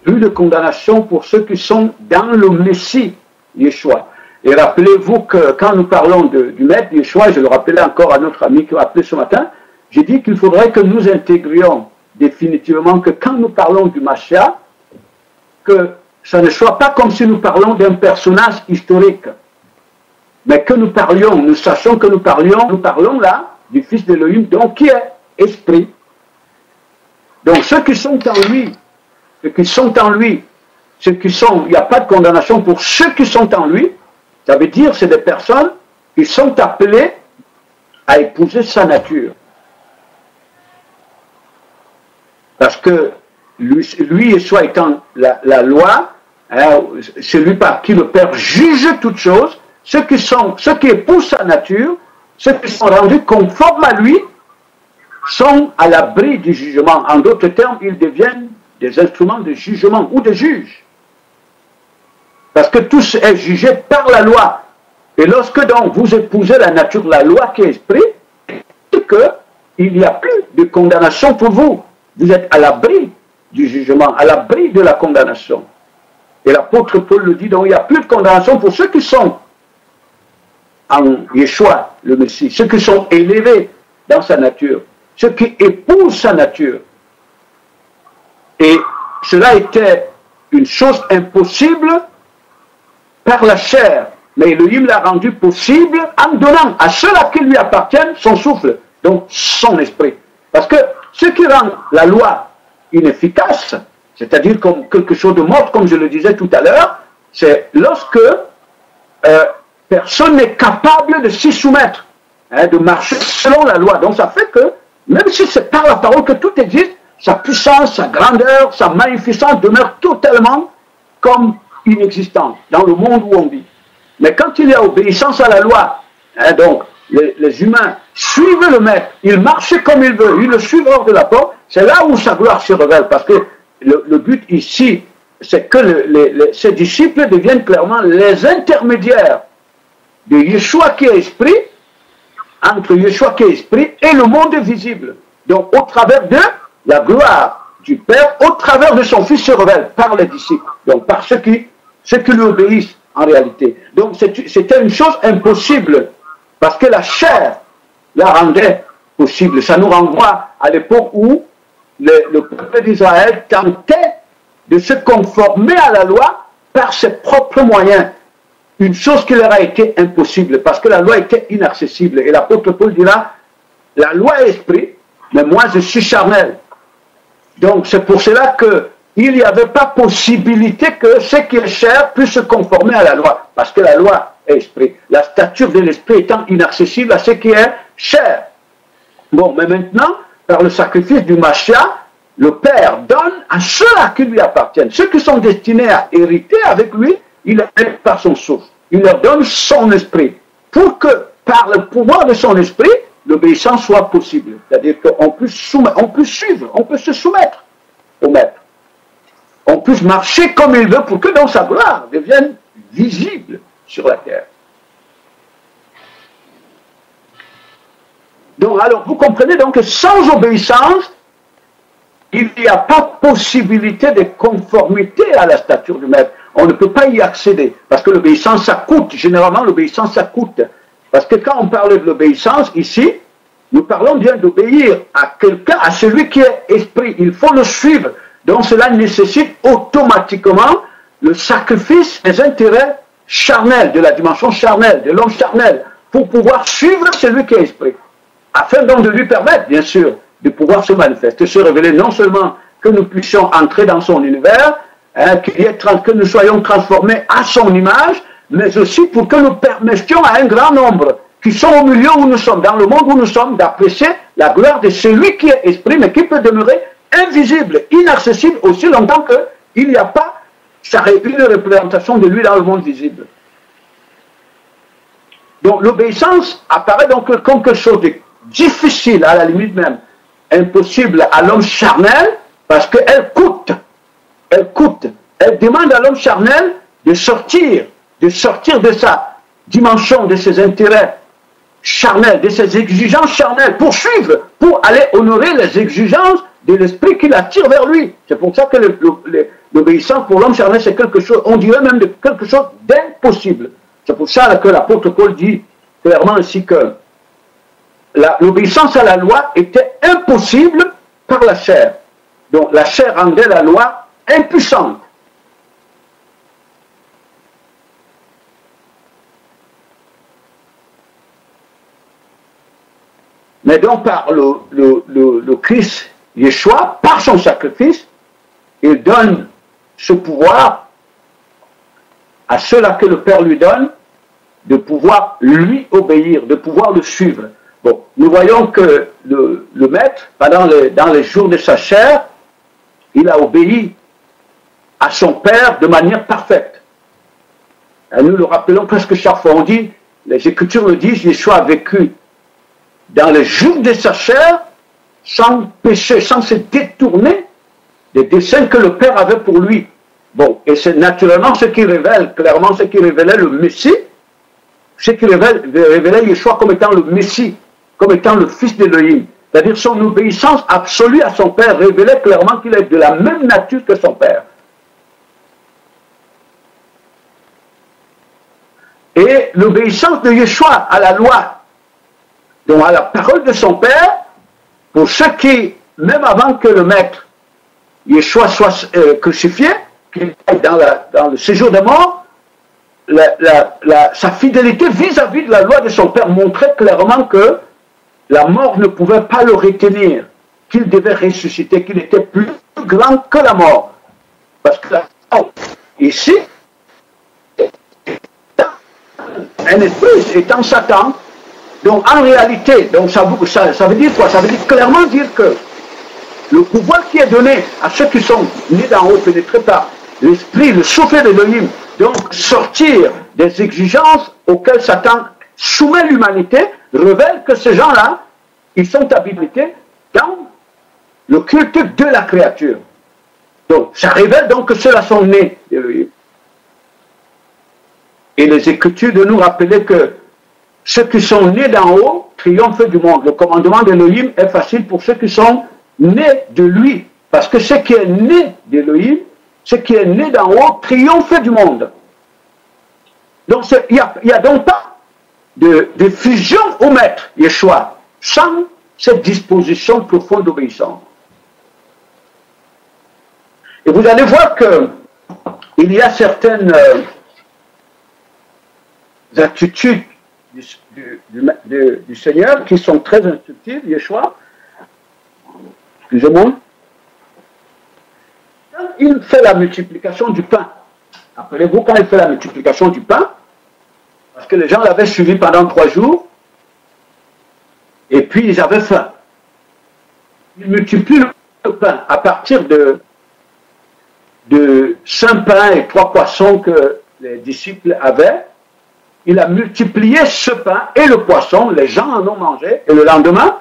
plus de condamnation pour ceux qui sont dans le Messie, Yeshua. Et rappelez-vous que quand nous parlons du Maître Yeshua, je le rappelais encore à notre ami qui m'a appelé ce matin, j'ai dit qu'il faudrait que nous intégrions définitivement que quand nous parlons du Mashiach, que ça ne soit pas comme si nous parlons d'un personnage historique, mais que nous sachions que nous parlons là du Fils d'Élohim, donc qui est esprit. Donc ceux qui sont en lui, il n'y a pas de condamnation pour ceux qui sont en lui, ça veut dire que c'est des personnes qui sont appelées à épouser sa nature. Parce que lui Yeshua étant la loi, hein, celui par qui le Père juge toutes choses, ceux qui épousent sa nature, ceux qui sont rendus conformes à lui, sont à l'abri du jugement. En d'autres termes, ils deviennent des instruments de jugement ou de juges. Parce que tout est jugé par la loi. Et lorsque donc vous épousez la nature, la loi qui est esprit, c'est qu'il n'y a plus de condamnation pour vous. Vous êtes à l'abri du jugement, à l'abri de la condamnation. Et l'apôtre Paul le dit, donc il n'y a plus de condamnation pour ceux qui sont en Yeshua, le Messie, ceux qui sont élevés dans sa nature, ceux qui épousent sa nature. Et cela était une chose impossible par la chair, mais Elohim l'a rendu possible en donnant à ceux-là qui lui appartiennent son souffle, donc son esprit. Parce que ce qui rend la loi inefficace, c'est-à-dire comme quelque chose de mort, comme je le disais tout à l'heure, c'est lorsque personne n'est capable de s'y soumettre, hein, de marcher selon la loi. Donc ça fait que, même si c'est par la parole que tout existe, sa puissance, sa grandeur, sa magnificence demeure totalement comme inexistante dans le monde où on vit. Mais quand il y a obéissance à la loi, hein, donc les humains suivent le maître, ils marchent comme ils veulent, ils le suivent hors de la porte, c'est là où sa gloire se révèle. Parce que le but ici, c'est que ces disciples deviennent clairement les intermédiaires de Yeshua qui est esprit, entre Yeshua qui est esprit et le monde visible. Donc au travers de la gloire du Père, au travers de son Fils se révèle par les disciples, donc par ceux qui lui obéissent en réalité. Donc c'était une chose impossible, parce que la chair la rendait possible. Ça nous renvoie à l'époque où le peuple d'Israël tentait de se conformer à la loi par ses propres moyens. Une chose qui leur a été impossible, parce que la loi était inaccessible. Et l'apôtre Paul dira, la loi est esprit, mais moi je suis charnel. Donc c'est pour cela qu'il n'y avait pas possibilité que ce qui est chair puisse se conformer à la loi, parce que la loi est esprit. La stature de l'esprit étant inaccessible à ce qui est chair. Bon, mais maintenant, par le sacrifice du Mashiach, le Père donne à ceux-là qui lui appartiennent, ceux qui sont destinés à hériter avec lui, il leur donne par son souffle, il leur donne son esprit, pour que par le pouvoir de son esprit, l'obéissance soit possible. C'est-à-dire qu'on puisse suivre, on peut se soumettre au Maître. On puisse marcher comme il veut pour que dans sa gloire devienne visible sur la terre. Donc, alors, vous comprenez donc que sans obéissance, il n'y a pas possibilité de conformité à la stature du Maître. On ne peut pas y accéder, parce que l'obéissance, ça coûte. Généralement, l'obéissance, ça coûte. Parce que quand on parle de l'obéissance, ici, nous parlons bien d'obéir à quelqu'un, à celui qui est esprit. Il faut le suivre. Donc cela nécessite automatiquement le sacrifice des intérêts charnels, de la dimension charnelle, de l'homme charnel, pour pouvoir suivre celui qui est esprit. Afin donc de lui permettre, bien sûr, de pouvoir se manifester, se révéler, non seulement que nous puissions entrer dans son univers, hein, que nous soyons transformés à son image, mais aussi pour que nous permettions à un grand nombre qui sont au milieu où nous sommes, dans le monde où nous sommes, d'apprécier la gloire de celui qui est esprit, mais qui peut demeurer invisible, inaccessible, aussi longtemps qu'il n'y a pas une représentation de lui dans le monde visible. Donc l'obéissance apparaît donc comme quelque chose de difficile, à la limite même, impossible à l'homme charnel, parce qu'elle coûte, elle demande à l'homme charnel de sortir de sa dimension, de ses intérêts charnels, de ses exigences charnelles, pour suivre, pour aller honorer les exigences de l'esprit qui l'attire vers lui. C'est pour ça que L'obéissance pour l'homme charnel, c'est quelque chose, on dirait même de quelque chose d'impossible. C'est pour ça que l'apôtre Paul dit clairement ainsi que l'obéissance à la loi était impossible par la chair. Donc la chair rendait la loi impuissante. Mais donc par le Christ Yeshua, par son sacrifice, il donne ce pouvoir à ceux-là que le Père lui donne, de pouvoir lui obéir, de pouvoir le suivre. Bon, nous voyons que le maître, dans les jours de sa chair, il a obéi à son Père de manière parfaite. Et nous le rappelons presque chaque fois. On dit, les Écritures le disent, Yeshua a vécu dans les jours de sa chair, sans péché, sans se détourner des desseins que le Père avait pour lui. Bon, et c'est naturellement ce qui révèle, clairement ce qui révélait le Messie, ce qui révélait Yeshua comme étant le Messie, comme étant le Fils d'Élohim. C'est-à-dire son obéissance absolue à son Père révélait clairement qu'il est de la même nature que son Père. Et l'obéissance de Yeshua à la loi, donc à la parole de son Père, pour ceux qui, même avant que le Maître Yeshua soit crucifié, qu'il aille dans le séjour des morts, sa fidélité vis-à-vis de la loi de son Père montrait clairement que la mort ne pouvait pas le retenir, qu'il devait ressusciter, qu'il était plus grand que la mort. Parce que ici, un esprit étant Satan, donc en réalité, donc ça veut dire quoi? Ça veut dire clairement dire que le pouvoir qui est donné à ceux qui sont nés d'en haut, pénétrés par l'esprit, le souffle d'Élohim, donc sortir des exigences auxquelles Satan soumet l'humanité, révèle que ces gens-là, ils sont habilités dans le culte de la créature. Donc, ça révèle donc que ceux-là sont nés d'Élohim. Et les Écritures de nous rappeler que ceux qui sont nés d'en haut triomphent du monde. Le commandement d'Élohim est facile pour ceux qui sont nés de lui. Parce que ce qui est né d'Élohim, ce qui est né d'en haut, triomphe du monde. Donc il n'y a donc pas de fusion au maître, Yeshua, sans cette disposition profonde d'obéissance. Et vous allez voir qu'il y a certaines attitudes du Seigneur qui sont très instructives, Yeshua. Excusez-moi. Quand il fait la multiplication du pain, rappelez-vous quand il fait la multiplication du pain, parce que les gens l'avaient suivi pendant 3 jours, et puis ils avaient faim. Il multiplie le pain à partir de 5 pains et 3 poissons que les disciples avaient. Il a multiplié ce pain et le poisson, les gens en ont mangé, et le lendemain,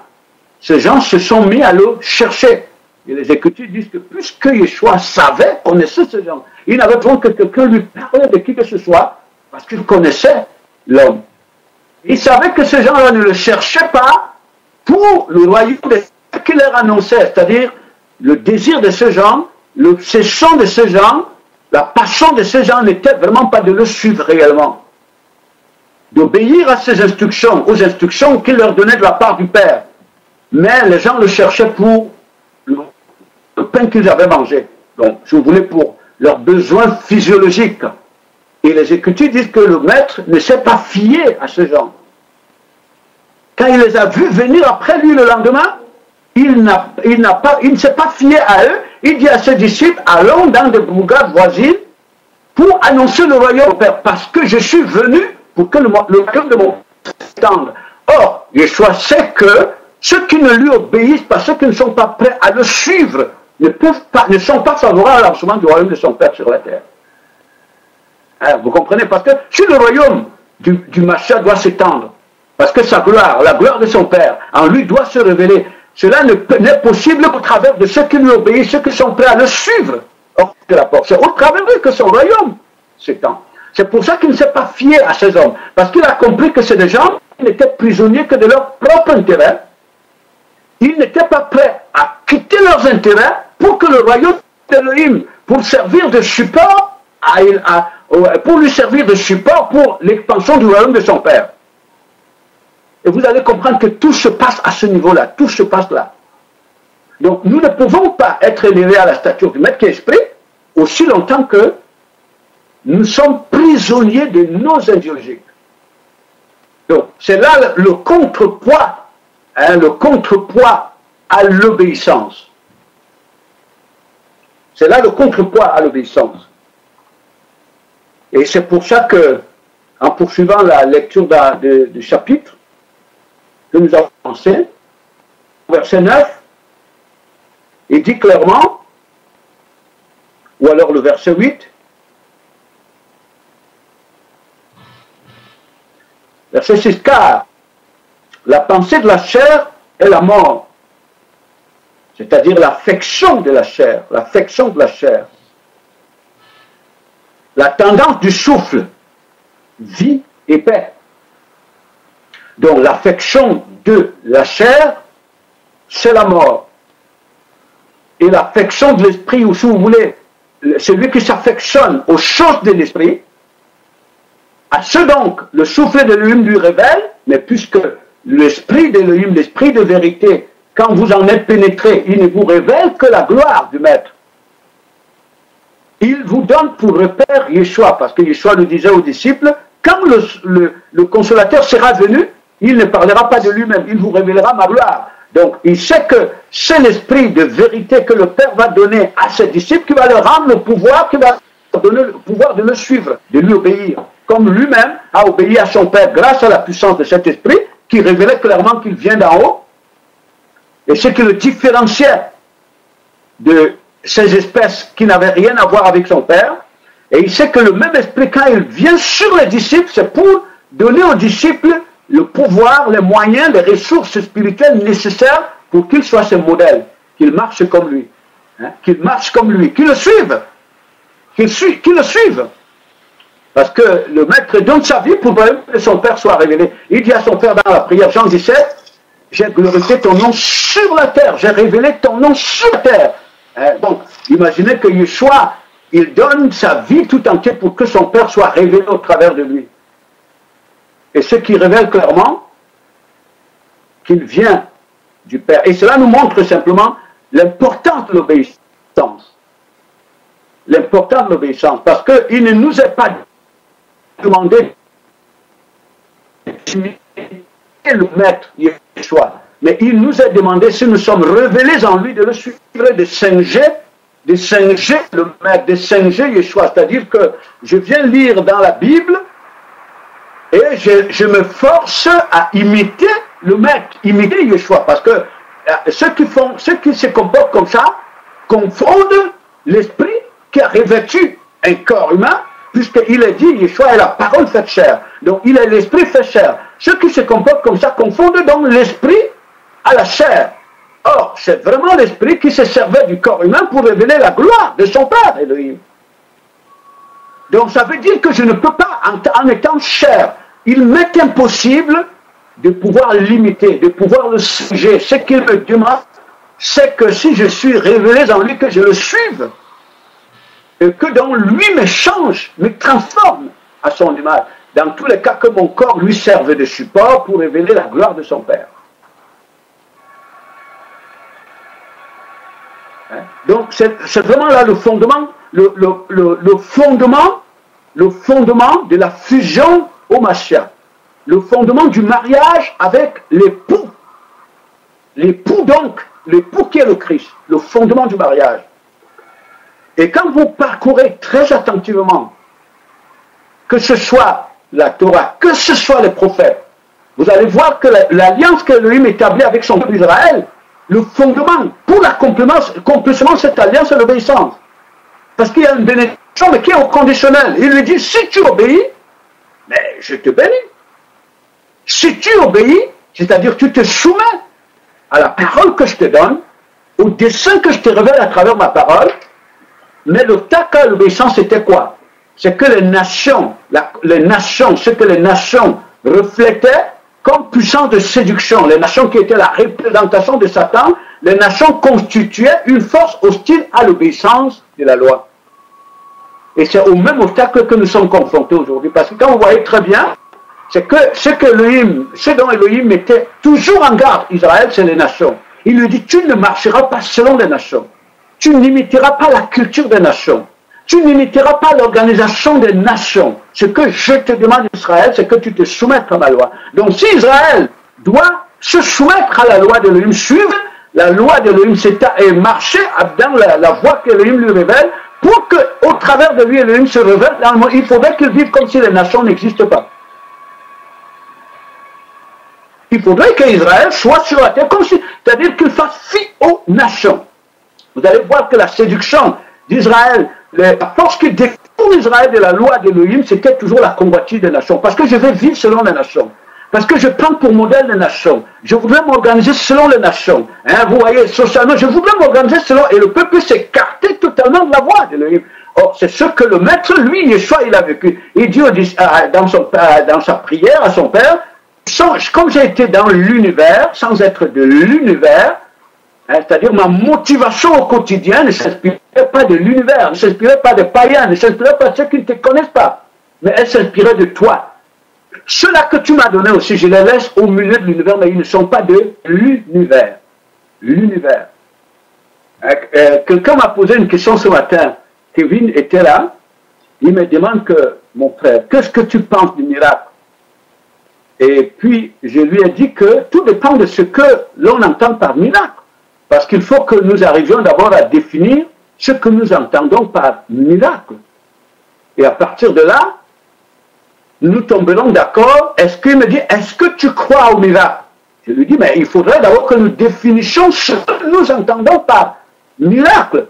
ces gens se sont mis à le chercher. Et les Écritures disent que puisque Yeshua savait, connaissait ces gens, il n'avait besoin que quelqu'un lui parlait de qui que ce soit, parce qu'il connaissait l'homme. Il savait que ces gens-là ne le cherchaient pas pour le royaume qu'il leur annonçait, c'est-à-dire le désir de ces gens, le cessant de ces gens, la passion de ces gens n'était vraiment pas de le suivre réellement, d'obéir à ses instructions, aux instructions qu'il leur donnait de la part du Père. Mais les gens le cherchaient pour le pain qu'ils avaient mangé. Donc, si vous voulez, pour leurs besoins physiologiques. Et les Écritures disent que le maître ne s'est pas fié à ces gens. Quand il les a vus venir après lui le lendemain, il ne s'est pas fié à eux. Il dit à ses disciples, allons dans des bourgades voisines pour annoncer le royaume du Père, parce que je suis venu pour que le royaume de mon Père s'étende. Or, Yeshua sait que ceux qui ne lui obéissent pas, ceux qui ne sont pas prêts à le suivre, ne sont pas favorables à l'avancement du royaume de son Père sur la terre. Hein, vous comprenez? Parce que si le royaume du Mashiach doit s'étendre, parce que sa gloire, la gloire de son Père, en lui doit se révéler, cela n'est possible qu'au travers de ceux qui lui obéissent, ceux qui sont prêts à le suivre. C'est au travers d'eux que son royaume s'étend. C'est pour ça qu'il ne s'est pas fié à ces hommes, parce qu'il a compris que c'est des gens qui n'étaient prisonniers que de leur propre intérêt. Ils n'étaient pas prêts à quitter leurs intérêts pour que le royaume d'Élohim pour servir de support pour lui servir de support pour l'expansion du royaume de son Père. Et vous allez comprendre que tout se passe à ce niveau-là, tout se passe là. Donc nous ne pouvons pas être élevés à la stature du Maître qui est esprit aussi longtemps que nous sommes prisonniers de nos idéologies. Donc c'est là le contrepoids, le contrepoids à l'obéissance. C'est là le contrepoids à l'obéissance. Et c'est pour ça que, en poursuivant la lecture du chapitre que nous avons commencé, verset 9, il dit clairement, ou alors le verset 8, verset 6, car la pensée de la chair est la mort, c'est-à-dire l'affection de la chair, l'affection de la chair. La tendance du souffle, vie et paix. Donc l'affection de la chair, c'est la mort. Et l'affection de l'esprit, ou si vous voulez, celui qui s'affectionne aux choses de l'esprit, à ce donc le souffle d'Élohim lui révèle, mais puisque l'esprit d'Élohim, l'esprit de vérité, quand vous en êtes pénétré, il ne vous révèle que la gloire du Maître. Il vous donne pour repère Yeshua, parce que Yeshua le disait aux disciples, quand le consolateur sera venu, il ne parlera pas de lui-même, il vous révélera ma gloire. Donc il sait que c'est l'esprit de vérité que le Père va donner à ses disciples qui va leur rendre le pouvoir, qui va leur donner le pouvoir de le suivre, de lui obéir, comme lui-même a obéi à son Père grâce à la puissance de cet esprit qui révélait clairement qu'il vient d'en haut. Et ce qui le différenciait de ces espèces qui n'avaient rien à voir avec son Père. Et il sait que le même esprit, quand il vient sur les disciples, c'est pour donner aux disciples le pouvoir, les moyens, les ressources spirituelles nécessaires pour qu'ils soient ses modèles, qu'ils marchent comme lui, qu'ils marchent comme lui, qu'ils le suivent, qu'ils le suivent. Parce que le Maître donne sa vie pour que son Père soit révélé. Il dit à son Père dans la prière, Jean 17, j'ai glorifié ton nom sur la terre, j'ai révélé ton nom sur la terre. Donc, imaginez que Yeshua, il donne sa vie tout entière pour que son Père soit révélé au travers de lui. Et ce qui révèle clairement qu'il vient du Père. Et cela nous montre simplement l'importance de l'obéissance. L'importance de l'obéissance. Parce qu'il ne nous est pas demandé d'imiter le Maître Yeshua. Mais il nous a demandé, si nous sommes révélés en lui, de le suivre, de singer le Maître, de singer Yeshua. C'est-à-dire que je viens lire dans la Bible et je me force à imiter le Maître, imiter Yeshua. Parce que ceux qui se comportent comme ça confondent l'esprit qui a revêtu un corps humain, puisqu'il est dit, Yeshua est la parole faite chair. Donc il est l'esprit fait chair. Ceux qui se comportent comme ça confondent donc l'esprit à la chair. Or, c'est vraiment l'esprit qui se servait du corps humain pour révéler la gloire de son Père, Elohim. Donc ça veut dire que je ne peux pas, en étant chair, il m'est impossible de pouvoir l'imiter, de pouvoir le suivre. Ce qu'il me demande, c'est que si je suis révélé en lui, que je le suive, et que donc lui me change, me transforme à son image. Dans tous les cas, que mon corps lui serve de support pour révéler la gloire de son Père. Donc c'est vraiment là le fondement, le fondement de la fusion au Mashiach, le fondement du mariage avec l'époux. L'époux donc, l'époux qui est le Christ, le fondement du mariage. Et quand vous parcourez très attentivement, que ce soit la Torah, que ce soit les prophètes, vous allez voir que l'alliance qu'Elohim établit avec son peuple Israël, le fondement pour l'accomplissement de cette alliance, c'est l'obéissance. Parce qu'il y a une bénédiction, mais qui est au conditionnel. Il lui dit, si tu obéis, mais je te bénis. Si tu obéis, c'est-à-dire tu te soumets à la parole que je te donne, au dessein que je te révèle à travers ma parole, mais le taka, l'obéissance, c'était quoi? C'est que les nations, ce que les nations reflétaient comme puissance de séduction. Les nations qui étaient la représentation de Satan, les nations constituaient une force hostile à l'obéissance de la loi. Et c'est au même obstacle que nous sommes confrontés aujourd'hui. Parce que quand vous voyez très bien, c'est que ce dont Elohim mettait toujours en garde Israël, c'est les nations. Il lui dit, tu ne marcheras pas selon les nations. Tu n'imiteras pas la culture des nations. Tu n'imiteras pas l'organisation des nations. Ce que je te demande, Israël, c'est que tu te soumettes à ma loi. Donc si Israël doit se soumettre à la loi d'Elohim, suivre la loi d'Elohim, et marcher dans la voie qu'Elohim lui révèle, pour qu'au travers de lui, Elohim se révèle dans le monde, il faudrait qu'il vive comme si les nations n'existent pas. Il faudrait qu'Israël soit sur la terre, c'est-à-dire qu'il fasse fi aux nations. Vous allez voir que la séduction d'Israël, la force qui détourne Israël de la loi d'Elohim, c'était toujours la convoitise des nations. Parce que je vais vivre selon les nations. Parce que je prends pour modèle les nations. Je voudrais m'organiser selon les nations. Hein, vous voyez, socialement, je voudrais m'organiser selon... Et le peuple s'écarter totalement de la voie d'Elohim. Or, c'est ce que le maître, lui, Yeshua, il a vécu. Il dit dans sa prière à son père, comme j'ai été dans l'univers, sans être de l'univers, c'est-à-dire ma motivation au quotidien ne s'inspirait pas de l'univers, ne s'inspirait pas des païens, ne s'inspirait pas de ceux qui ne te connaissent pas, mais elle s'inspirait de toi. Ceux-là que tu m'as donné aussi, je les laisse au milieu de l'univers, mais ils ne sont pas de l'univers. L'univers. Quelqu'un m'a posé une question ce matin. Kevin était là. Il me demande que, mon frère, qu'est-ce que tu penses du miracle? Et puis, je lui ai dit que tout dépend de ce que l'on entend par miracle. Parce qu'il faut que nous arrivions d'abord à définir ce que nous entendons par miracle. Et à partir de là, nous tomberons d'accord. Est-ce qu'il me dit, est-ce que tu crois au miracle? Je lui dis, mais il faudrait d'abord que nous définissions ce que nous entendons par miracle.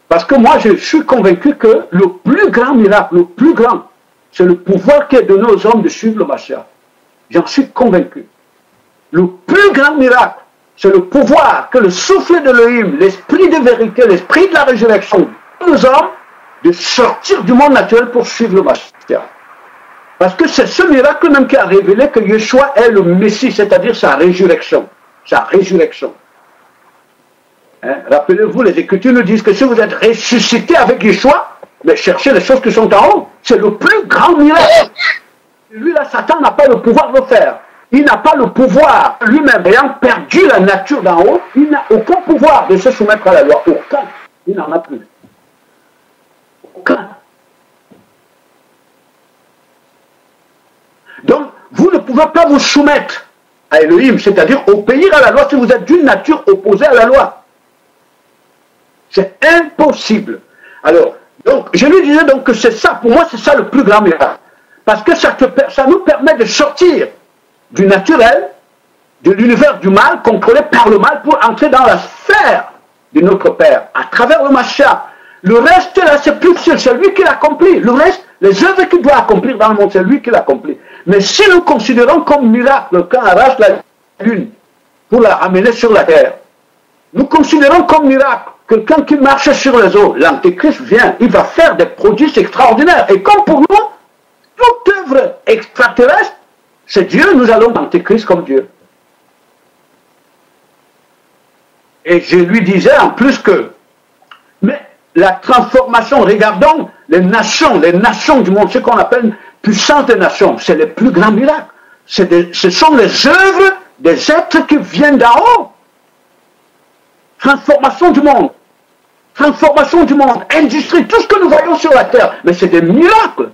Parce que moi, je suis convaincu que le plus grand miracle, le plus grand, c'est le pouvoir qui est donné aux hommes de suivre le Mashiach. J'en suis convaincu. Le plus grand miracle, c'est le pouvoir que le souffle d'Elohim, l'esprit de vérité, l'esprit de la résurrection, donne aux hommes de sortir du monde naturel pour suivre le Mashiach. Parce que c'est ce miracle même qui a révélé que Yeshua est le Messie, c'est-à-dire sa résurrection. Sa résurrection. Hein? Rappelez-vous, les Écritures nous disent que si vous êtes ressuscité avec Yeshua, mais cherchez les choses qui sont en haut. C'est le plus grand miracle. Lui, là, Satan n'a pas le pouvoir de le faire. Il n'a pas le pouvoir, lui-même, ayant perdu la nature d'en haut, il n'a aucun pouvoir de se soumettre à la loi. Aucun. Il n'en a plus. Aucun. Donc, vous ne pouvez pas vous soumettre à Elohim, c'est-à-dire obéir à la loi si vous êtes d'une nature opposée à la loi. C'est impossible. Alors, donc, je lui disais donc que c'est ça, pour moi, c'est ça le plus grand miracle. Parce que ça nous permet de sortir du naturel, de l'univers du mal, contrôlé par le mal, pour entrer dans la sphère de notre Père, à travers le Mashiach. Le reste, là, c'est plus sûr, c'est lui qui l'accomplit. Le reste, les œuvres qu'il doit accomplir dans le monde, c'est lui qui l'accomplit. Mais si nous considérons comme miracle quand arrache la lune pour la ramener sur la terre, nous considérons comme miracle quelqu'un qui marche sur les eaux. L'Antéchrist vient, il va faire des prodiges extraordinaires. Et comme pour nous, toute œuvre extraterrestre, c'est Dieu, nous allons l'Antéchrist comme Dieu. Et je lui disais en plus que, mais la transformation, regardons les nations du monde, ce qu'on appelle puissance des nations, c'est les plus grands miracles. Ce sont les œuvres des êtres qui viennent d'en haut. Transformation du monde, industrie, tout ce que nous voyons sur la terre, mais c'est des miracles.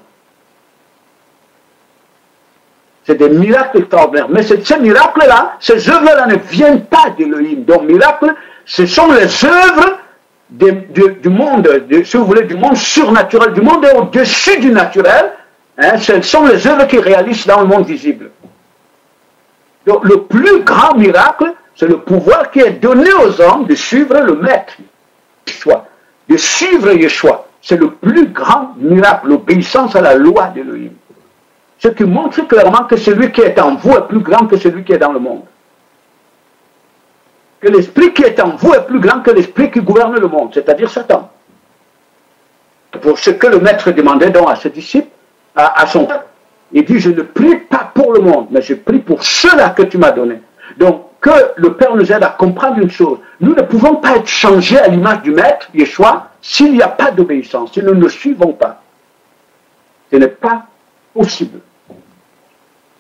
C'est des miracles extraordinaires. Mais ces miracles-là, ces œuvres-là ne viennent pas d'Elohim. Donc, miracles, ce sont les œuvres du monde, si vous voulez, du monde surnaturel, du monde au-dessus du naturel. Hein, ce sont les œuvres qui réalisent dans le monde visible. Donc, le plus grand miracle, c'est le pouvoir qui est donné aux hommes de suivre le Maître, Yeshua, de suivre Yeshua. C'est le plus grand miracle, l'obéissance à la loi d'Elohim. Ce qui montre clairement que celui qui est en vous est plus grand que celui qui est dans le monde. Que l'esprit qui est en vous est plus grand que l'esprit qui gouverne le monde, c'est-à-dire Satan. Pour ce que le Maître demandait donc à ses disciples, à son peuple, il dit, je ne prie pas pour le monde, mais je prie pour ceux-là que tu m'as donnés. Donc, que le Père nous aide à comprendre une chose. Nous ne pouvons pas être changés à l'image du Maître, Yeshua, s'il n'y a pas d'obéissance, si nous ne suivons pas. Ce n'est pas possible.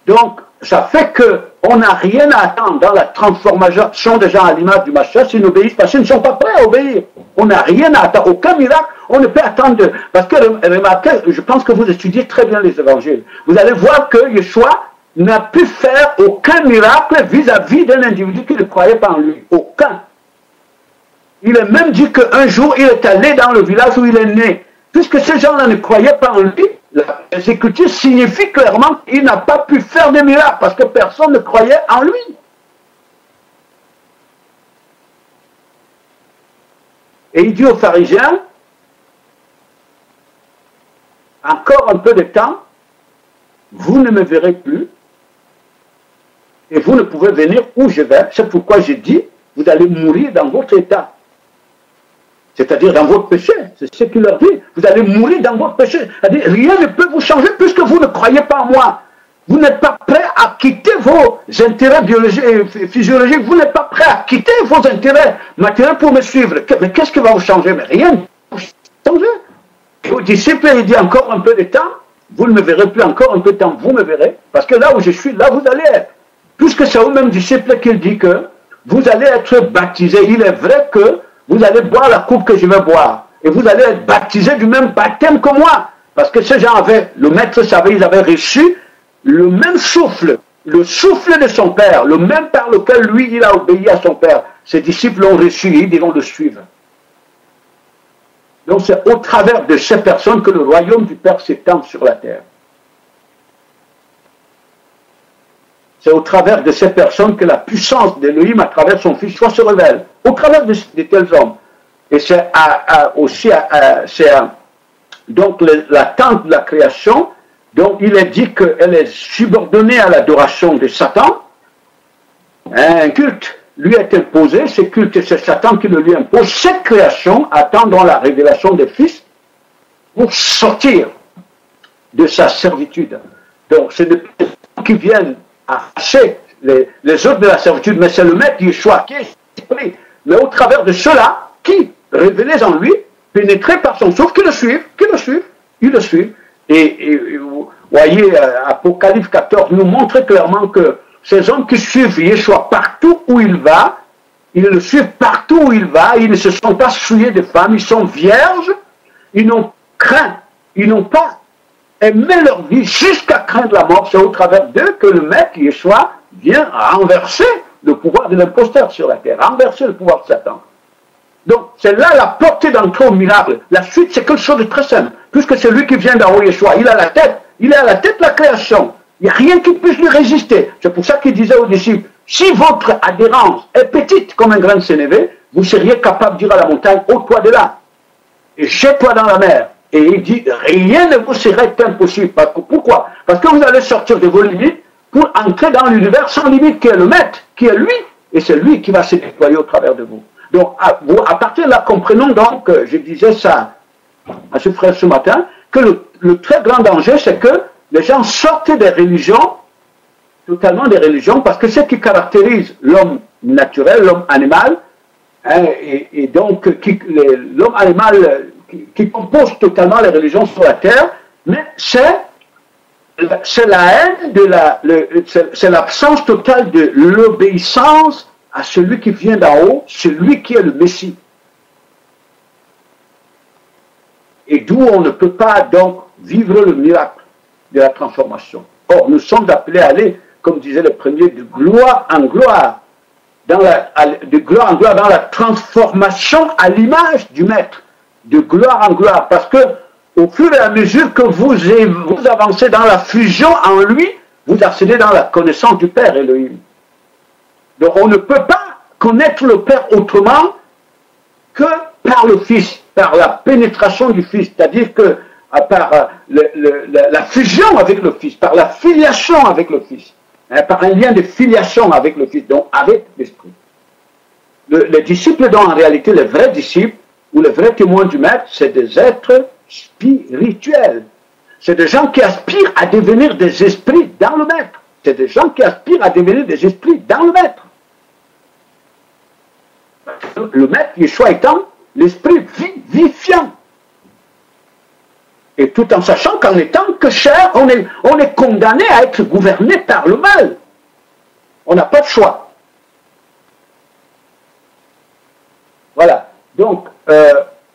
Donc, ça fait qu'on n'a rien à attendre dans la transformation des gens à l'image du Mashiach s'ils n'obéissent pas, s'ils ne sont pas prêts à obéir. On n'a rien à attendre, aucun miracle, on ne peut attendre. Parce que, remarquez, je pense que vous étudiez très bien les évangiles. Vous allez voir que Yeshua n'a pu faire aucun miracle vis-à-vis d'un individu qui ne croyait pas en lui. Aucun. Il est même dit qu'un jour, il est allé dans le village où il est né. Puisque ces gens-là ne croyaient pas en lui, les Écritures signifient clairement qu'il n'a pas pu faire de miracles parce que personne ne croyait en lui. Et il dit aux pharisiens, encore un peu de temps, vous ne me verrez plus et vous ne pouvez venir où je vais. C'est pourquoi j'ai dit, vous allez mourir dans votre état. C'est-à-dire dans votre péché. C'est ce qu'il leur dit. Vous allez mourir dans votre péché. C'est-à-dire, rien ne peut vous changer puisque vous ne croyez pas en moi. Vous n'êtes pas prêt à quitter vos intérêts biologiques et physiologiques. Vous n'êtes pas prêt à quitter vos intérêts matériels pour me suivre. Mais qu'est-ce qui va vous changer? Mais rien ne va vous changer. Et aux disciples, il dit encore un peu de temps. Vous ne me verrez plus encore un peu de temps. Vous me verrez. Parce que là où je suis, là vous allez être. Puisque c'est aux mêmes disciples qu'il dit que vous allez être baptisés. Il est vrai que vous allez boire la coupe que je vais boire. Et vous allez être baptisés du même baptême que moi. Parce que ces gens avaient, le maître savait, ils avaient reçu le même souffle, le souffle de son père, le même par lequel lui, il a obéi à son père. Ses disciples l'ont reçu et ils vont le suivre. Donc c'est au travers de ces personnes que le royaume du Père s'étend sur la terre. C'est au travers de ces personnes que la puissance d'Élohim à travers son Fils se révèle. Au travers de tels hommes. Et c'est aussi donc l'attente de la création. Donc il est dit qu'elle est subordonnée à l'adoration de Satan. Un culte lui est imposé, ce culte, c'est Satan qui le lui impose. Cette création attend donc la révélation des fils pour sortir de sa servitude. Donc c'est des gens qui viennent arracher les autres de la servitude, mais c'est le maître Yeshua qui est esprit. Mais au travers de ceux-là, qui, révélés en lui, pénétrés par son souffle, qui le suivent, ils le suivent. Et vous voyez, Apocalypse 14 nous montre clairement que ces hommes qui suivent Yeshua partout où il va, ils le suivent partout où il va, ils ne se sont pas souillés de femmes, ils sont vierges, ils n'ont craint, ils n'ont pas aimé leur vie jusqu'à craindre la mort. C'est au travers d'eux que le maître Yeshua vient renverser le pouvoir de l'imposteur sur la terre, renverser le pouvoir de Satan. Donc, c'est là la portée d'entrée au miracle. La suite, c'est quelque chose de très simple. Puisque c'est lui qui vient d'en haut, Yeshua, il a la tête. Il est à la tête de la création. Il n'y a rien qui puisse lui résister. C'est pour ça qu'il disait aux disciples, si votre adhérence est petite comme un grain de sénévé, vous seriez capable de dire à la montagne, ôte-toi de là. Et jette-toi dans la mer. Et il dit, rien ne vous serait impossible. Pourquoi? Parce que vous allez sortir de vos limites pour entrer dans l'univers sans limite qui est le maître, qui est lui. Et c'est lui qui va se déployer au travers de vous. Donc, à partir de là, comprenons donc, je disais ça à ce frère ce matin, que le très grand danger, c'est que les gens sortent des religions, totalement des religions, parce que ce qui caractérise l'homme naturel, l'homme animal, hein, et donc l'homme animal qui compose totalement les religions sur la terre, mais c'est la haine, c'est l'absence totale de l'obéissance à celui qui vient d'en haut, celui qui est le Messie. Et d'où on ne peut pas donc vivre le miracle de la transformation. Or, nous sommes appelés à aller, comme disaient les premiers, de gloire en gloire, de gloire en gloire dans la transformation à l'image du Maître, de gloire en gloire, parce que au fur et à mesure que vous avancez dans la fusion en lui, vous accédez dans la connaissance du Père Elohim. Donc on ne peut pas connaître le Père autrement que par le Fils, par la pénétration du Fils, c'est-à-dire que par la fusion avec le Fils, par la filiation avec le Fils, hein, par un lien de filiation avec le Fils, donc avec l'Esprit. Les disciples, dont en réalité les vrais disciples, ou les vrais témoins du Maître, c'est des êtres spirituels. C'est des gens qui aspirent à devenir des esprits dans le Maître. c'est des gens qui aspirent à devenir des esprits dans le maître. Le maître, Yeshua étant l'esprit vivifiant. Et tout en sachant qu'en étant que chair, on est condamné à être gouverné par le mal. On n'a pas de choix. Voilà. Donc,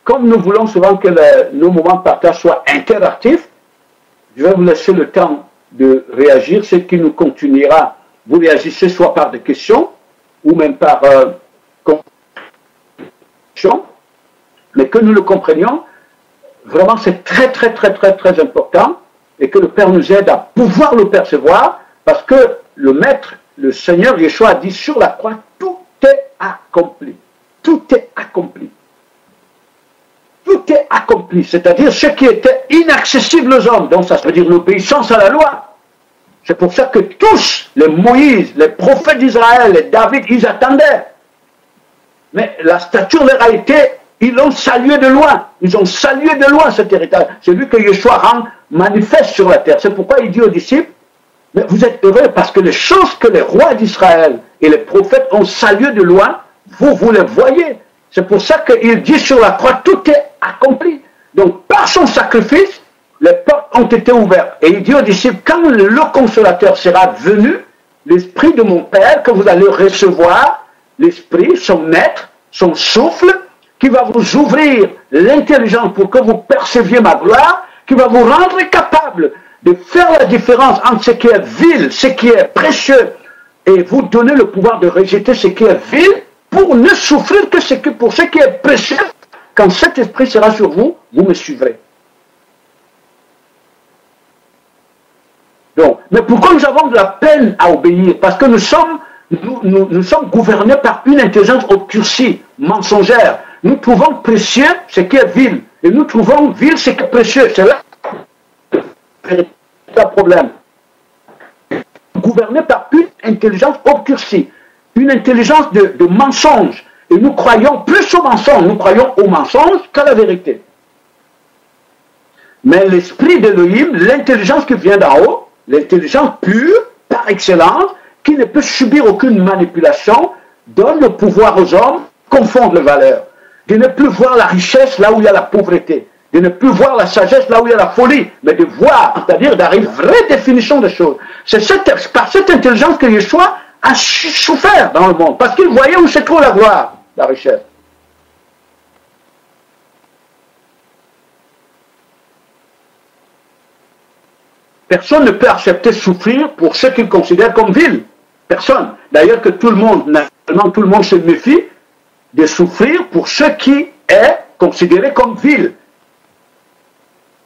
comme nous voulons souvent que nos moments de partage soient interactifs, je vais vous laisser le temps de réagir. Ce qui nous continuera, vous réagissez soit par des questions ou même par compréhension, mais que nous le comprenions. Vraiment, c'est très, très, très, très, très important et que le Père nous aide à pouvoir le percevoir parce que le Maître, le Seigneur Yeshua a dit sur la croix, tout est accompli. Tout est accompli. Tout est accompli, c'est-à-dire ce qui était inaccessible aux hommes. Donc ça veut dire l'obéissance à la loi. C'est pour ça que tous, les Moïse, les prophètes d'Israël, les David, ils attendaient. Mais la stature leur a été, ils l'ont salué de loin. Ils ont salué de loin cet héritage. C'est lui que Yeshua rend manifeste sur la terre. C'est pourquoi il dit aux disciples, mais vous êtes heureux parce que les choses que les rois d'Israël et les prophètes ont saluées de loin, vous les voyez. C'est pour ça qu'il dit sur la croix, tout est accompli. Donc, par son sacrifice, les portes ont été ouvertes. Et il dit aux disciples, quand le consolateur sera venu, l'esprit de mon Père que vous allez recevoir, l'esprit, son maître, son souffle, qui va vous ouvrir l'intelligence pour que vous perceviez ma gloire, qui va vous rendre capable de faire la différence entre ce qui est vil, ce qui est précieux, et vous donner le pouvoir de rejeter ce qui est vil, pour ne souffrir que pour ce qui est précieux. Quand cet esprit sera sur vous, vous me suivrez. Donc, mais pourquoi nous avons de la peine à obéir? Parce que nous sommes gouvernés par une intelligence obscurcie, mensongère. Nous trouvons précieux ce qui est vil. Et nous trouvons vil ce qui est précieux. C'est là le problème. Gouverné par une intelligence obscurcie. Une intelligence de mensonge. Et nous croyons plus au mensonge, nous croyons au mensonge qu'à la vérité. Mais l'esprit d'Élohim, l'intelligence qui vient d'en haut, l'intelligence pure, par excellence, qui ne peut subir aucune manipulation, donne le pouvoir aux hommes, confondre les valeurs. De ne plus voir la richesse là où il y a la pauvreté. De ne plus voir la sagesse là où il y a la folie. Mais de voir, c'est-à-dire d'arriver à une vraie définition des choses. C'est par cette intelligence que Yeshua a souffert dans le monde. Parce qu'il voyait où se trouve la gloire, la richesse. Personne ne peut accepter souffrir pour ce qu'il considère comme vil. Personne. D'ailleurs que tout le monde, naturellement tout le monde se méfie de souffrir pour ce qui est considéré comme vil.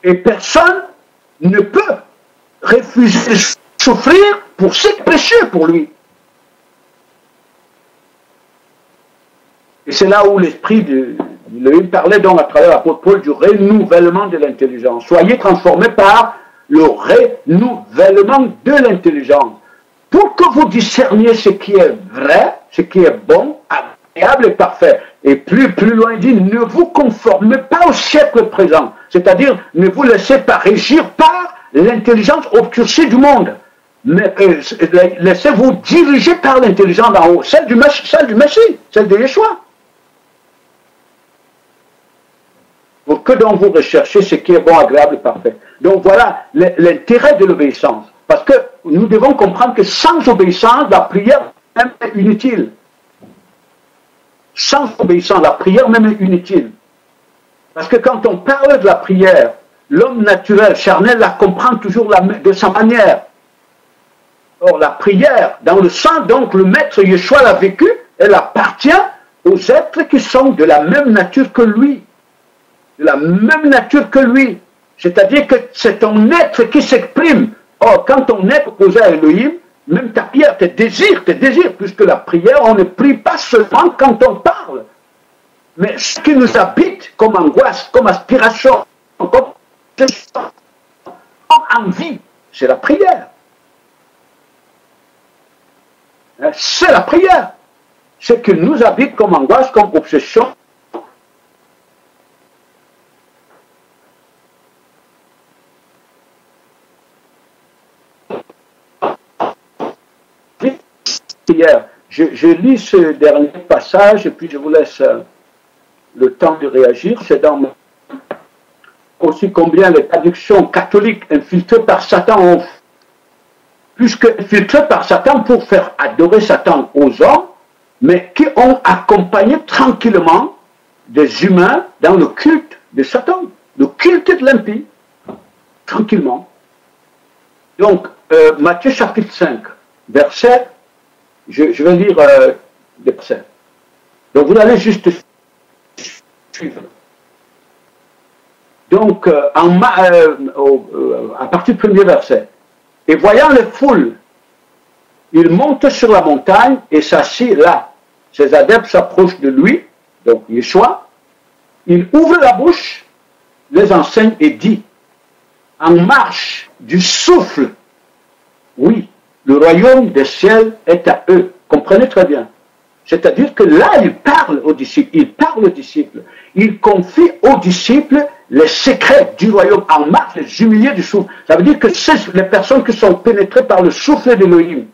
Et personne ne peut refuser de souffrir pour ce qui est précieux pour lui. Et c'est là où l'esprit il parlait donc à travers l'apôtre Paul du renouvellement de l'intelligence. Soyez transformés par le renouvellement de l'intelligence. Pour que vous discerniez ce qui est vrai, ce qui est bon, agréable et parfait. Et plus loin, il dit, ne vous conformez pas au siècle présent. C'est-à-dire, ne vous laissez pas régir par l'intelligence obscurcie du monde. Mais laissez-vous diriger par l'intelligence d'en haut, celle du Messie, celle de Yeshua. Pour que donc vous recherchez ce qui est bon, agréable et parfait. Donc voilà l'intérêt de l'obéissance. Parce que nous devons comprendre que sans obéissance, la prière même est inutile. Sans obéissance, la prière même est inutile. Parce que quand on parle de la prière, l'homme naturel, charnel, la comprend toujours de sa manière. Or, la prière, dans le sang, donc le maître Yeshua l'a vécu, elle appartient aux êtres qui sont de la même nature que lui. De la même nature que lui. C'est-à-dire que c'est ton être qui s'exprime. Or, quand ton être opposé à Elohim, même ta prière, tes désirs, puisque la prière, on ne prie pas seulement quand on parle. Mais ce qui nous habite comme angoisse, comme aspiration, comme envie, c'est la prière. C'est la prière. Ce qui nous habite comme angoisse, comme obsession, hier. Je lis ce dernier passage et puis je vous laisse le temps de réagir. C'est dans aussi combien les traductions catholiques infiltrées par Satan ont plus que infiltrées par Satan pour faire adorer Satan aux hommes, mais qui ont accompagné tranquillement des humains dans le culte de Satan, le culte de l'impie, tranquillement. Donc, Matthieu chapitre 5, verset, je vais lire des versets. Donc, vous allez juste suivre. Donc, à partir du premier verset, et voyant les foules, il monte sur la montagne et s'assied là. Ses adeptes s'approchent de lui, donc Yeshua. Il ouvre la bouche, les enseigne et dit, en marche du souffle, oui, le royaume des ciels est à eux. Comprenez très bien. C'est-à-dire que là, il parle aux disciples, il confie aux disciples les secrets du royaume en marche, les humiliés du souffle. Ça veut dire que c'est les personnes qui sont pénétrées par le souffle d'Élohim.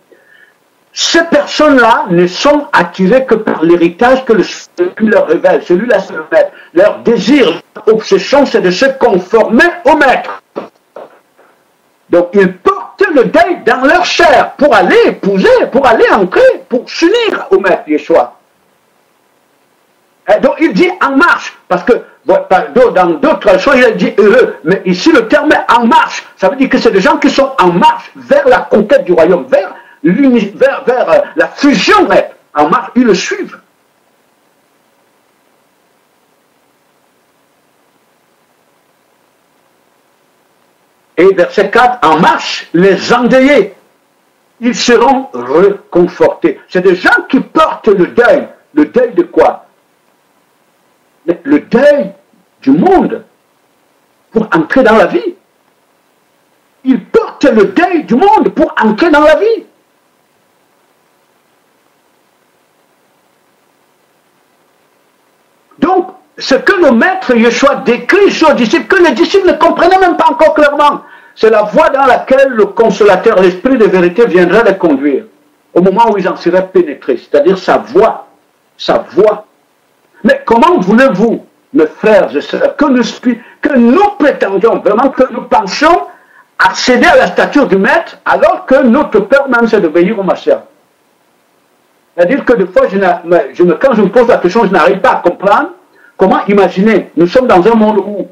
Ces personnes-là ne sont attirées que par l'héritage que le souffle leur révèle. Celui-là, c'est le maître. Leur désir, leur obsession, c'est de se conformer au maître. Donc, ils portent le deuil dans leur chair pour aller épouser, pour aller entrer, pour s'unir au maître Yeshua. Et donc, il dit en marche, parce que dans d'autres choses, il dit heureux, mais ici, le terme est en marche. Ça veut dire que c'est des gens qui sont en marche vers la conquête du royaume, vers la fusion, mais en marche, ils le suivent. Et verset 4, en marche, les endeuillés, ils seront réconfortés. C'est des gens qui portent le deuil. Le deuil de quoi? Le deuil du monde pour entrer dans la vie. Ils portent le deuil du monde pour entrer dans la vie. Donc, ce que le maître Yeshua décrit sur les disciples, que les disciples ne comprenaient même pas encore clairement, c'est la voie dans laquelle le consolateur, l'esprit de vérité viendrait les conduire, au moment où ils en seraient pénétrés, c'est-à-dire sa voix, sa voix. Mais comment voulez-vous, mes frères et sœurs, que nous prétendions vraiment, que nous pensions accéder à la stature du maître, alors que notre peur même c'est d'obéir au Mashiach? C'est-à-dire que des fois, quand je me pose la question, je n'arrive pas à comprendre comment imaginer. Nous sommes dans un monde où,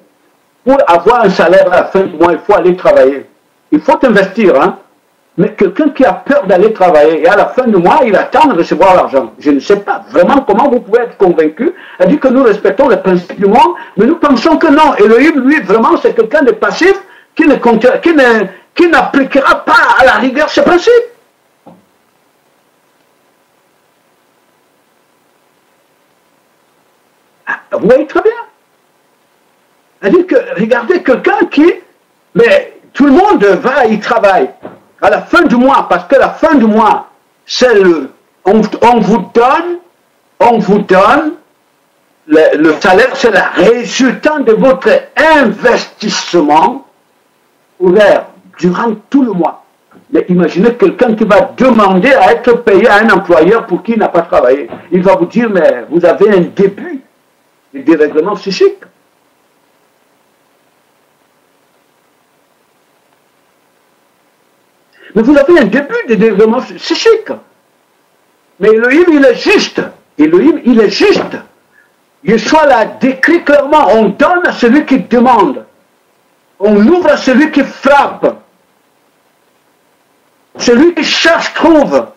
pour avoir un salaire à la fin du mois, il faut aller travailler. Il faut investir, hein. Mais quelqu'un qui a peur d'aller travailler, et à la fin du mois, il attend de recevoir l'argent. Je ne sais pas vraiment comment vous pouvez être convaincu. Elle dit que nous respectons les principes du monde, mais nous pensons que non. Elohim, lui, vraiment, c'est quelqu'un de passif qui n'appliquera pas à la rigueur ses principes. Vous voyez très bien. C'est-à-dire que, regardez, quelqu'un qui, mais tout le monde va y travailler. À la fin du mois, parce que la fin du mois, c'est on vous donne, le salaire, c'est le résultat de votre investissement ouvert durant tout le mois. Mais imaginez quelqu'un qui va demander à être payé à un employeur pour qui il n'a pas travaillé. Il va vous dire, mais vous avez un début de dérèglement psychique. Mais vous avez un début de dérèglement psychique. Mais Elohim, il est juste. Elohim, il est juste. Yeshua l'a décrit clairement. On donne à celui qui demande. On ouvre à celui qui frappe. Celui qui cherche trouve.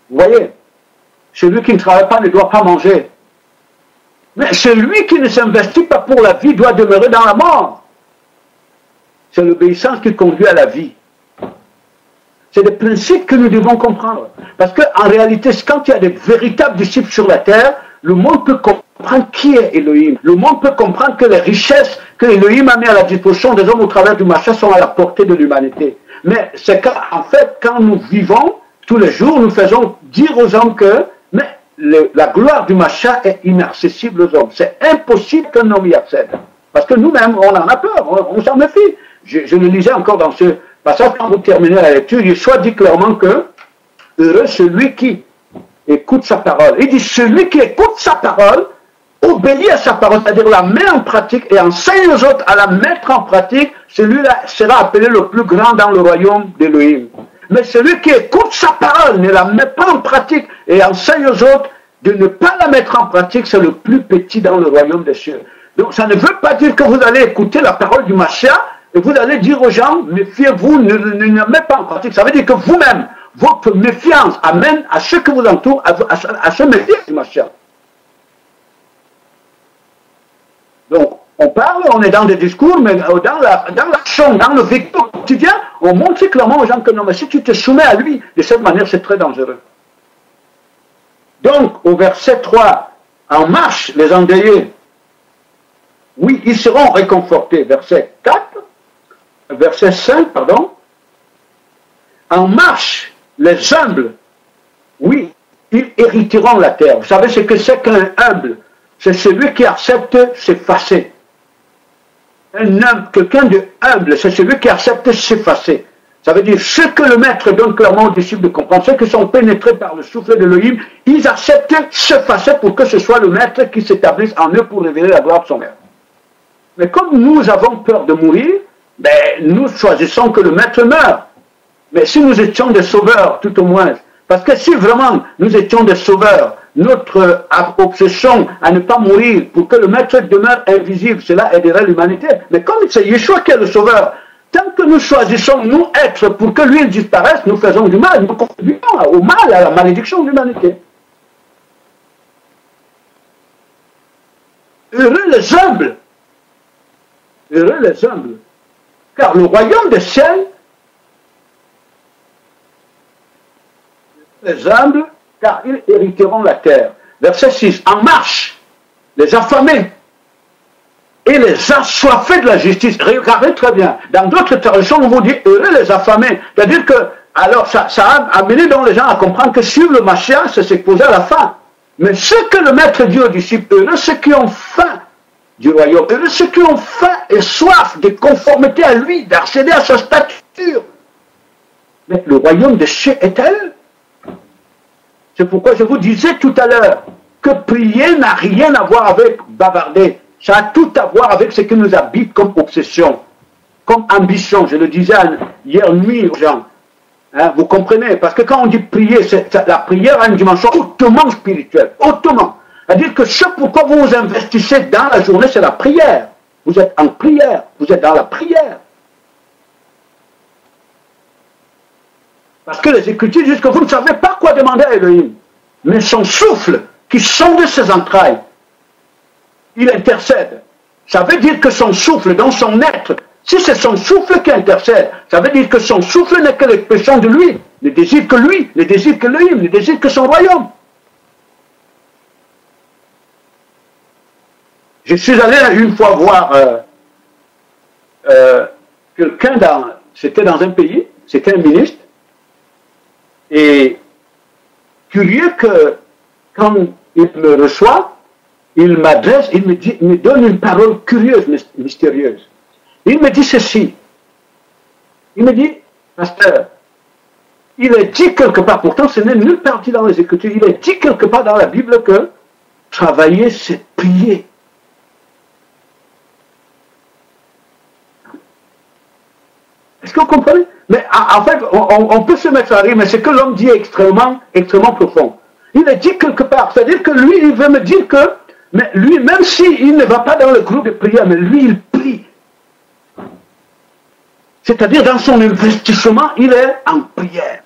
Vous voyez, celui qui ne travaille pas ne doit pas manger. Mais celui qui ne s'investit pas pour la vie doit demeurer dans la mort. C'est l'obéissance qui conduit à la vie. C'est des principes que nous devons comprendre. Parce qu'en réalité, quand il y a des véritables disciples sur la terre, le monde peut comprendre qui est Elohim. Le monde peut comprendre que les richesses que Elohim a mis à la disposition des hommes au travers du Mashiach sont à la portée de l'humanité. Mais c'est qu'en fait, quand nous vivons, tous les jours, nous faisons dire aux hommes que la gloire du Mashiach est inaccessible aux hommes. C'est impossible qu'un homme y accède. Parce que nous-mêmes, on en a peur, on s'en méfie. je le lisais encore dans ce passage, quand vous terminez la lecture, Yeshua dit clairement que heureux celui qui écoute sa parole. Il dit celui qui écoute sa parole, obéit à sa parole, c'est-à-dire la met en pratique et enseigne aux autres à la mettre en pratique, celui-là sera appelé le plus grand dans le royaume d'Élohim. Mais celui qui écoute sa parole, ne la met pas en pratique et enseigne aux autres de ne pas la mettre en pratique, c'est le plus petit dans le royaume des cieux. Donc ça ne veut pas dire que vous allez écouter la parole du Mashiach et vous allez dire aux gens, méfiez-vous, ne la mettez pas en pratique. Ça veut dire que vous-même, votre méfiance amène à ceux que vous entourent à se méfier du Mashiach. Donc, on parle, on est dans des discours, mais dans l'action, dans le vécu quotidien, on montre clairement aux gens que non, mais si tu te soumets à lui, de cette manière, c'est très dangereux. Donc, au verset 3, en marche, les endeuillés, oui, ils seront réconfortés. Verset 4, verset 5, pardon. En marche, les humbles, oui, ils hériteront la terre. Vous savez ce que c'est qu'un humble? C'est celui qui accepte s'effacer. Un homme, quelqu'un de humble, c'est celui qui accepte s'effacer. Ça veut dire, ce que le maître donne clairement aux disciples de comprendre, ceux qui sont pénétrés par le souffle de l'Élohim, ils acceptent s'effacer pour que ce soit le maître qui s'établisse en eux pour révéler la gloire de son maître. Mais comme nous avons peur de mourir, ben, nous choisissons que le maître meure. Mais si nous étions des sauveurs, tout au moins, parce que si vraiment nous étions des sauveurs, notre obsession à ne pas mourir pour que le maître demeure invisible, cela aiderait l'humanité. Mais comme c'est Yeshua qui est le sauveur, tant que nous choisissons nous être pour que lui il disparaisse, nous faisons du mal, nous contribuons au mal, à la malédiction de l'humanité. Heureux les humbles, car le royaume des ciels, les humbles, car ils hériteront la terre. Verset 6, en marche, les affamés et les assoiffés de la justice. Regardez très bien, dans d'autres traductions, on vous dit heureux les affamés. C'est-à-dire que, alors ça a amené donc les gens à comprendre que suivre le Mashiach, c'est s'exposer à la faim. Mais ce que le maître dit aux disciples, heureux ceux qui ont faim du royaume, heureux ceux qui ont faim et soif de conformité à lui, d'accéder à sa stature. Mais le royaume des cieux est à eux. C'est pourquoi je vous disais tout à l'heure que prier n'a rien à voir avec bavarder. Ça a tout à voir avec ce qui nous habite comme obsession, comme ambition. Je le disais hier nuit aux gens. Hein, vous comprenez? Parce que quand on dit prier, la prière a une dimension hautement spirituelle. Hautement. C'est-à-dire que ce pourquoi vous vous investissez dans la journée, c'est la prière. Vous êtes en prière. Vous êtes dans la prière. Parce que les Écritures disent que vous ne savez pas quoi demander à Elohim. Mais son souffle, qui sonde ses entrailles, il intercède. Ça veut dire que son souffle, dans son être, si c'est son souffle qui intercède, ça veut dire que son souffle n'est que l'expression de lui, ne désire que lui, ne désire que l'Elohim, ne désire que son royaume. Je suis allé une fois voir quelqu'un c'était dans un pays, c'était un ministre, et curieux que quand il me reçoit, il m'adresse, il me donne une parole curieuse, mystérieuse. Il me dit ceci. Il me dit, pasteur, il est dit quelque part, pourtant ce n'est nulle part dans les Écritures, il est dit quelque part dans la Bible que travailler c'est prier. Est-ce que vous comprenez? Mais en fait, on peut se mettre à rire, mais ce que l'homme dit est extrêmement, extrêmement profond. Il est dit quelque part, c'est-à-dire que lui, il veut me dire que, mais lui, même s'il ne va pas dans le groupe de prière, mais lui, il prie. C'est-à-dire, dans son investissement, il est en prière.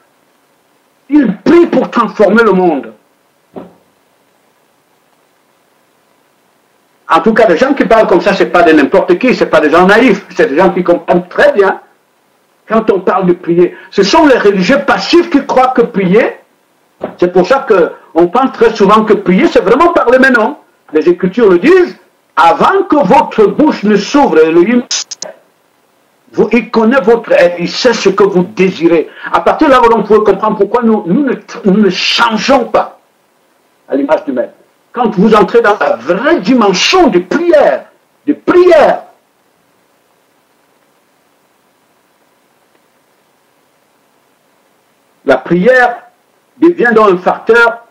Il prie pour transformer le monde. En tout cas, les gens qui parlent comme ça, ce n'est pas de n'importe qui, ce n'est pas des gens naïfs, c'est des gens qui comprennent très bien quand on parle de prier. Ce sont les religieux passifs qui croient que prier, c'est pour ça qu'on pense très souvent que prier, c'est vraiment parler maintenant. Les Écritures le disent, avant que votre bouche ne s'ouvre, il connaît votre être, il sait ce que vous désirez. À partir de là, on peut comprendre pourquoi nous ne changeons pas à l'image du Maître. Quand vous entrez dans la vraie dimension de prière, La prière devient donc un facteur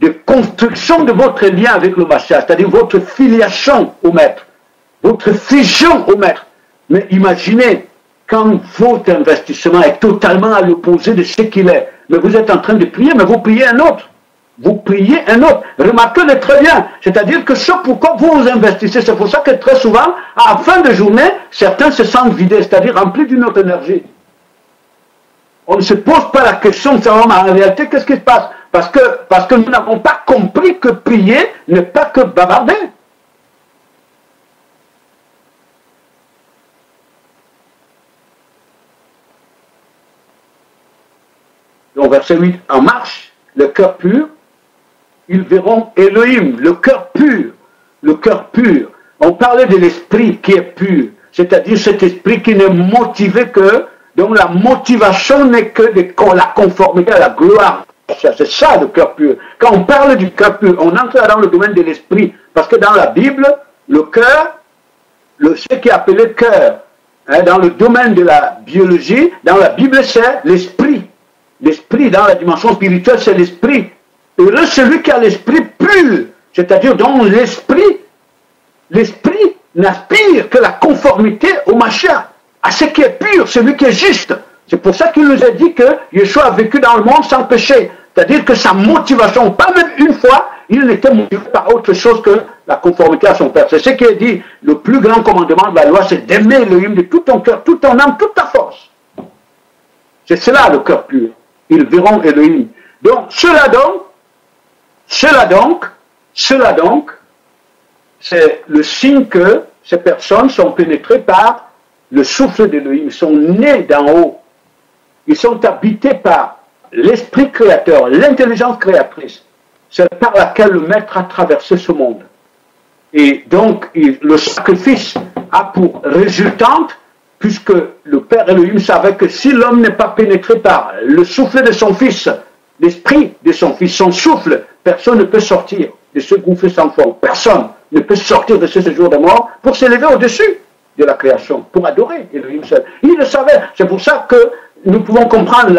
de construction de votre lien avec le Mashiach, c'est-à-dire votre filiation au Maître, votre fusion au Maître. Mais imaginez, quand votre investissement est totalement à l'opposé de ce qu'il est, mais vous êtes en train de prier, mais vous priez un autre. Vous priez un autre. Remarquez-le très bien. C'est-à-dire que ce pourquoi vous investissez, c'est pour ça que très souvent, à la fin de journée, certains se sentent vidés, c'est-à-dire remplis d'une autre énergie. On ne se pose pas la question de savoir, mais en réalité, qu'est-ce qui se passe? Parce que nous n'avons pas compris que prier n'est pas que bavarder. Donc, verset 8, en marche, le cœur pur, ils verront Elohim, le cœur pur, le cœur pur. On parlait de l'esprit qui est pur, c'est-à-dire cet esprit qui n'est motivé que, donc la motivation n'est que de la conformité à la gloire. C'est ça le cœur pur. Quand on parle du cœur pur, on entre dans le domaine de l'esprit, parce que dans la Bible, le cœur, ce qui est appelé cœur, hein, dans le domaine de la biologie, dans la Bible, c'est l'esprit. L'esprit, dans la dimension spirituelle, c'est l'esprit. Heureux celui qui a l'esprit pur, c'est-à-dire dont l'esprit n'aspire que la conformité au Mashiach, à ce qui est pur, celui qui est juste. C'est pour ça qu'il nous a dit que Yeshua a vécu dans le monde sans péché. C'est-à-dire que sa motivation, pas même une fois, il n'était motivé par autre chose que la conformité à son Père. C'est ce qui est dit, le plus grand commandement de la loi, c'est d'aimer Elohim de tout ton cœur, toute ton âme, toute ta force. C'est cela le cœur pur. Ils verront Elohim. Donc, cela donc, c'est le signe que ces personnes sont pénétrées par le souffle d'Elohim. Ils sont nés d'en haut. Ils sont habités par l'esprit créateur, l'intelligence créatrice. C'est par laquelle le Maître a traversé ce monde. Et donc, le sacrifice a pour résultante, puisque le Père Elohim savait que si l'homme n'est pas pénétré par le souffle de son Fils, l'esprit de son Fils, son souffle, personne ne peut sortir de ce gouffre sans fond. Personne ne peut sortir de ce séjour de mort pour s'élever au-dessus de la création, pour adorer Elohim seul. Il le savait. C'est pour ça que nous pouvons comprendre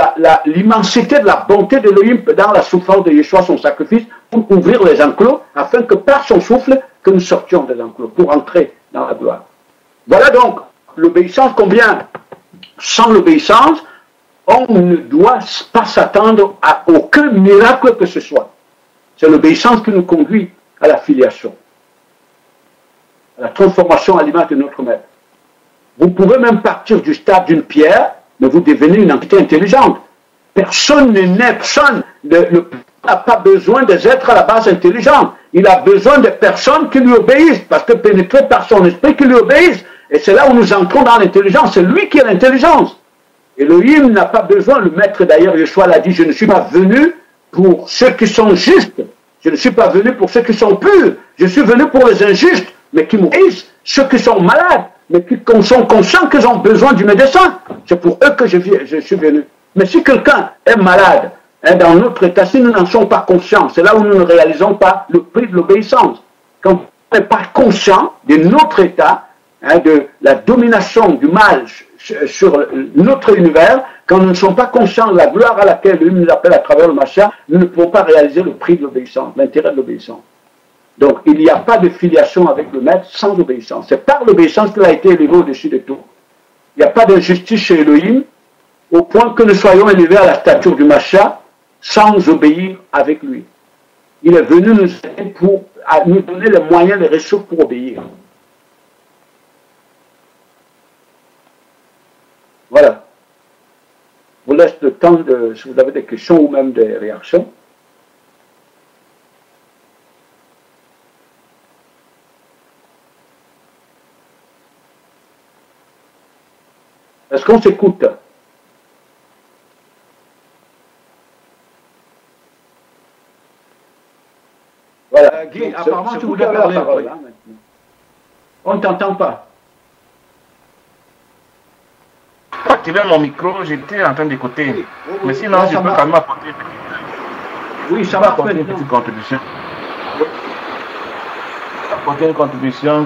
l'immensité de la bonté d'Elohim dans la souffrance de Yeshua, son sacrifice, pour ouvrir les enclos, afin que par son souffle, que nous sortions des enclos, pour entrer dans la gloire. Voilà donc l'obéissance combien. Sans l'obéissance, on ne doit pas s'attendre à aucun miracle que ce soit. C'est l'obéissance qui nous conduit à la filiation, à la transformation à l'image de notre Maître. Vous pouvez même partir du stade d'une pierre, mais vous devenez une entité intelligente. Personne n'est né, personne n'a pas besoin des êtres à la base intelligents. Il a besoin de personnes qui lui obéissent, parce que pénétré par son esprit qui lui obéissent. Et c'est là où nous entrons dans l'intelligence. C'est lui qui est l'intelligence. Elohim n'a pas besoin, le Maître d'ailleurs, Yeshua l'a dit, je ne suis pas venu pour ceux qui sont justes. Je ne suis pas venu pour ceux qui sont purs. Je suis venu pour les injustes, mais qui mouillent, ceux qui sont malades, mais qui sont conscients qu'ils ont besoin du médecin. C'est pour eux que je suis venu. Mais si quelqu'un est malade, hein, dans notre état, si nous n'en sommes pas conscients, c'est là où nous ne réalisons pas le prix de l'obéissance. Quand on n'est pas conscient de notre état, hein, de la domination du mal sur notre univers, quand nous ne sommes pas conscients de la gloire à laquelle lui nous appelle à travers le Mashiach, nous ne pouvons pas réaliser le prix de l'obéissance, l'intérêt de l'obéissance. Donc, il n'y a pas de filiation avec le Maître sans obéissance. C'est par l'obéissance qu'il a été élevé au-dessus de tout. Il n'y a pas d'injustice chez Elohim, au point que nous soyons élevés à la stature du Mashiach sans obéir avec lui. Il est venu nous aider pour nous donner les moyens, les ressources pour obéir. Voilà. Je vous laisse le temps de, si vous avez des questions ou même des réactions. Est-ce qu'on s'écoute? Voilà. Guy, apparemment tu voulais parler. Parole, hein, on ne t'entend pas. Activer mon micro, j'étais en train d'écouter. Oui, oui, mais sinon, je peux quand même apporter une petite contribution. Oui. Apporter une contribution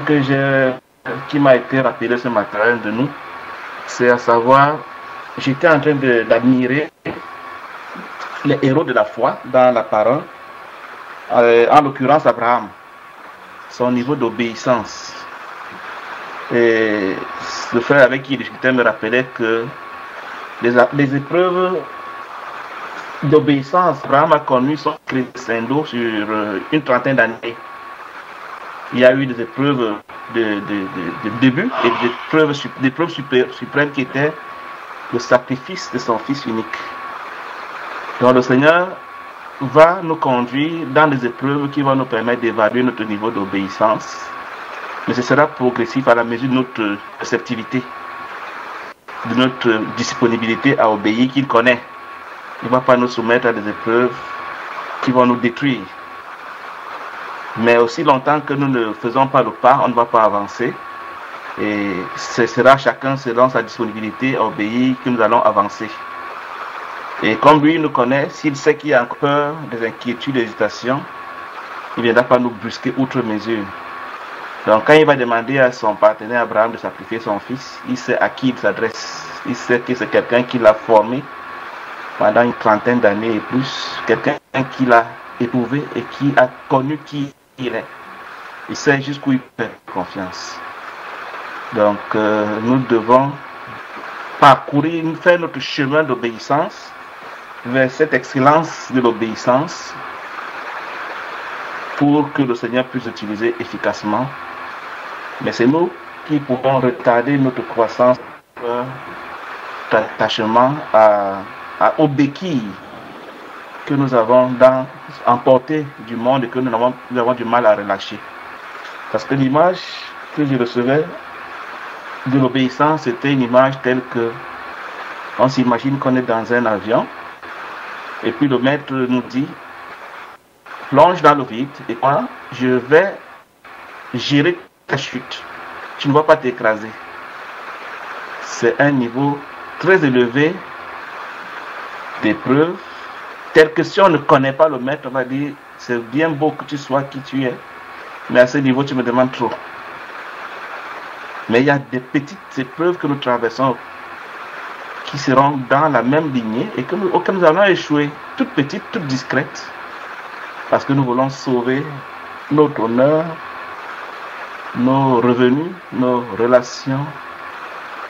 qui m'a été rappelée ce matin de nous. C'est à savoir, j'étais en train d'admirer les héros de la foi dans la parole, en l'occurrence Abraham, son niveau d'obéissance. Et le frère avec qui il discutait me rappelait que les épreuves d'obéissance, Abraham a connu son crescendo sur une trentaine d'années. Il y a eu des épreuves de début et des épreuves suprêmes qui étaient le sacrifice de son fils unique. Donc le Seigneur va nous conduire dans des épreuves qui vont nous permettre d'évaluer notre niveau d'obéissance. Mais ce sera progressif à la mesure de notre réceptivité, de notre disponibilité à obéir qu'il connaît. Il ne va pas nous soumettre à des épreuves qui vont nous détruire. Mais aussi longtemps que nous ne faisons pas le pas, on ne va pas avancer. Et ce sera chacun selon sa disponibilité à obéir que nous allons avancer. Et comme lui nous connaît, s'il sait qu'il y a encore peur, des inquiétudes, des hésitations, il ne viendra pas nous brusquer outre mesure. Donc quand il va demander à son partenaire Abraham de sacrifier son fils, il sait à qui il s'adresse. Il sait que c'est quelqu'un qui l'a formé pendant une trentaine d'années et plus, quelqu'un qui l'a éprouvé et qui a connu qui il est. Il sait jusqu'où il fait confiance. Donc nous devons parcourir, faire notre chemin d'obéissance vers cette excellence de l'obéissance pour que le Seigneur puisse utiliser efficacement. Mais c'est nous qui pouvons retarder notre croissance, notre attachement aux béquilles que nous avons emportées du monde et que nous avons du mal à relâcher. Parce que l'image que je recevais de l'obéissance, c'était une image telle que on s'imagine qu'on est dans un avion et puis le maître nous dit plonge dans l'eau vide et moi je vais gérer ta chute. Tu ne vas pas t'écraser. C'est un niveau très élevé d'épreuve, tel que si on ne connaît pas le maître, on va dire c'est bien beau que tu sois qui tu es, mais à ce niveau tu me demandes trop. Mais il y a des petites épreuves que nous traversons qui seront dans la même lignée et auxquelles nous allons échouer, toutes petites, toutes discrètes, parce que nous voulons sauver notre honneur, nos revenus, nos relations,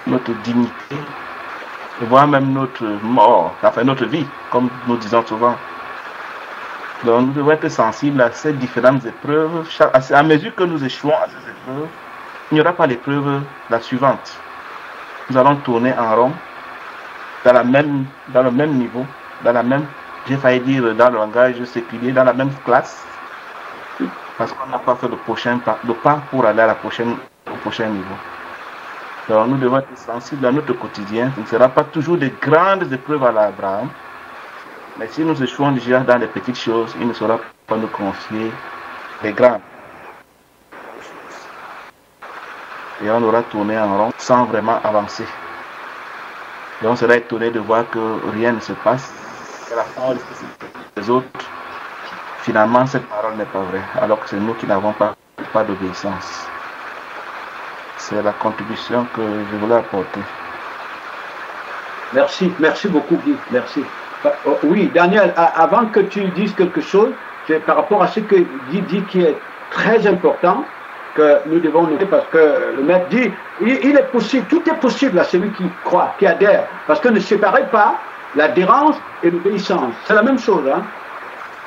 notre dignité, et voire même notre mort, enfin notre vie, comme nous disons souvent. Donc nous devons être sensibles à ces différentes épreuves. À mesure que nous échouons à ces épreuves, il n'y aura pas l'épreuve la suivante. Nous allons tourner en rond, dans le même niveau, j'ai failli dire dans le langage séculier, dans la même classe, parce qu'on n'a pas fait le pas pour aller au prochain niveau. Donc nous devons être sensibles à notre quotidien. Ce ne sera pas toujours des grandes épreuves à l'Abraham, mais si nous échouons déjà dans les petites choses, il ne saura pas nous confier les grandes. Et on aura tourné en rond sans vraiment avancer. Et on sera étonné de voir que rien ne se passe. Et la parole des autres, finalement, cette parole n'est pas vraie, alors que c'est nous qui n'avons pas d'obéissance. C'est la contribution que je voulais apporter. Merci beaucoup Guy, merci. Oui, Daniel, avant que tu dises quelque chose, par rapport à ce que Guy dit qui est très important, que nous devons noter, parce que le maître dit, il est possible, tout est possible à celui qui croit, qui adhère, parce que ne séparez pas l'adhérence et l'obéissance. C'est la même chose, hein.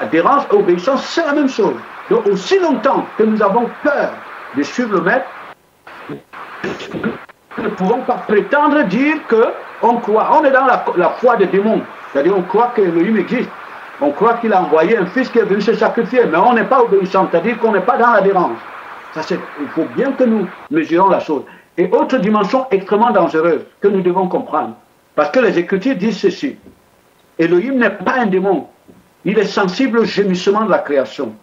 Adhérence et obéissance, c'est la même chose. Donc aussi longtemps que nous avons peur de suivre le maître, nous ne pouvons pas prétendre dire qu'on croit, on est dans la foi des démons, c'est-à-dire on croit que Elohim existe, on croit qu'il a envoyé un fils qui est venu se sacrifier, mais on n'est pas obéissant, c'est-à-dire qu'on n'est pas dans l'adhérence. Il faut bien que nous mesurons la chose. Et autre dimension extrêmement dangereuse que nous devons comprendre, parce que les Écritures disent ceci, Elohim n'est pas un démon, il est sensible au gémissement de la création.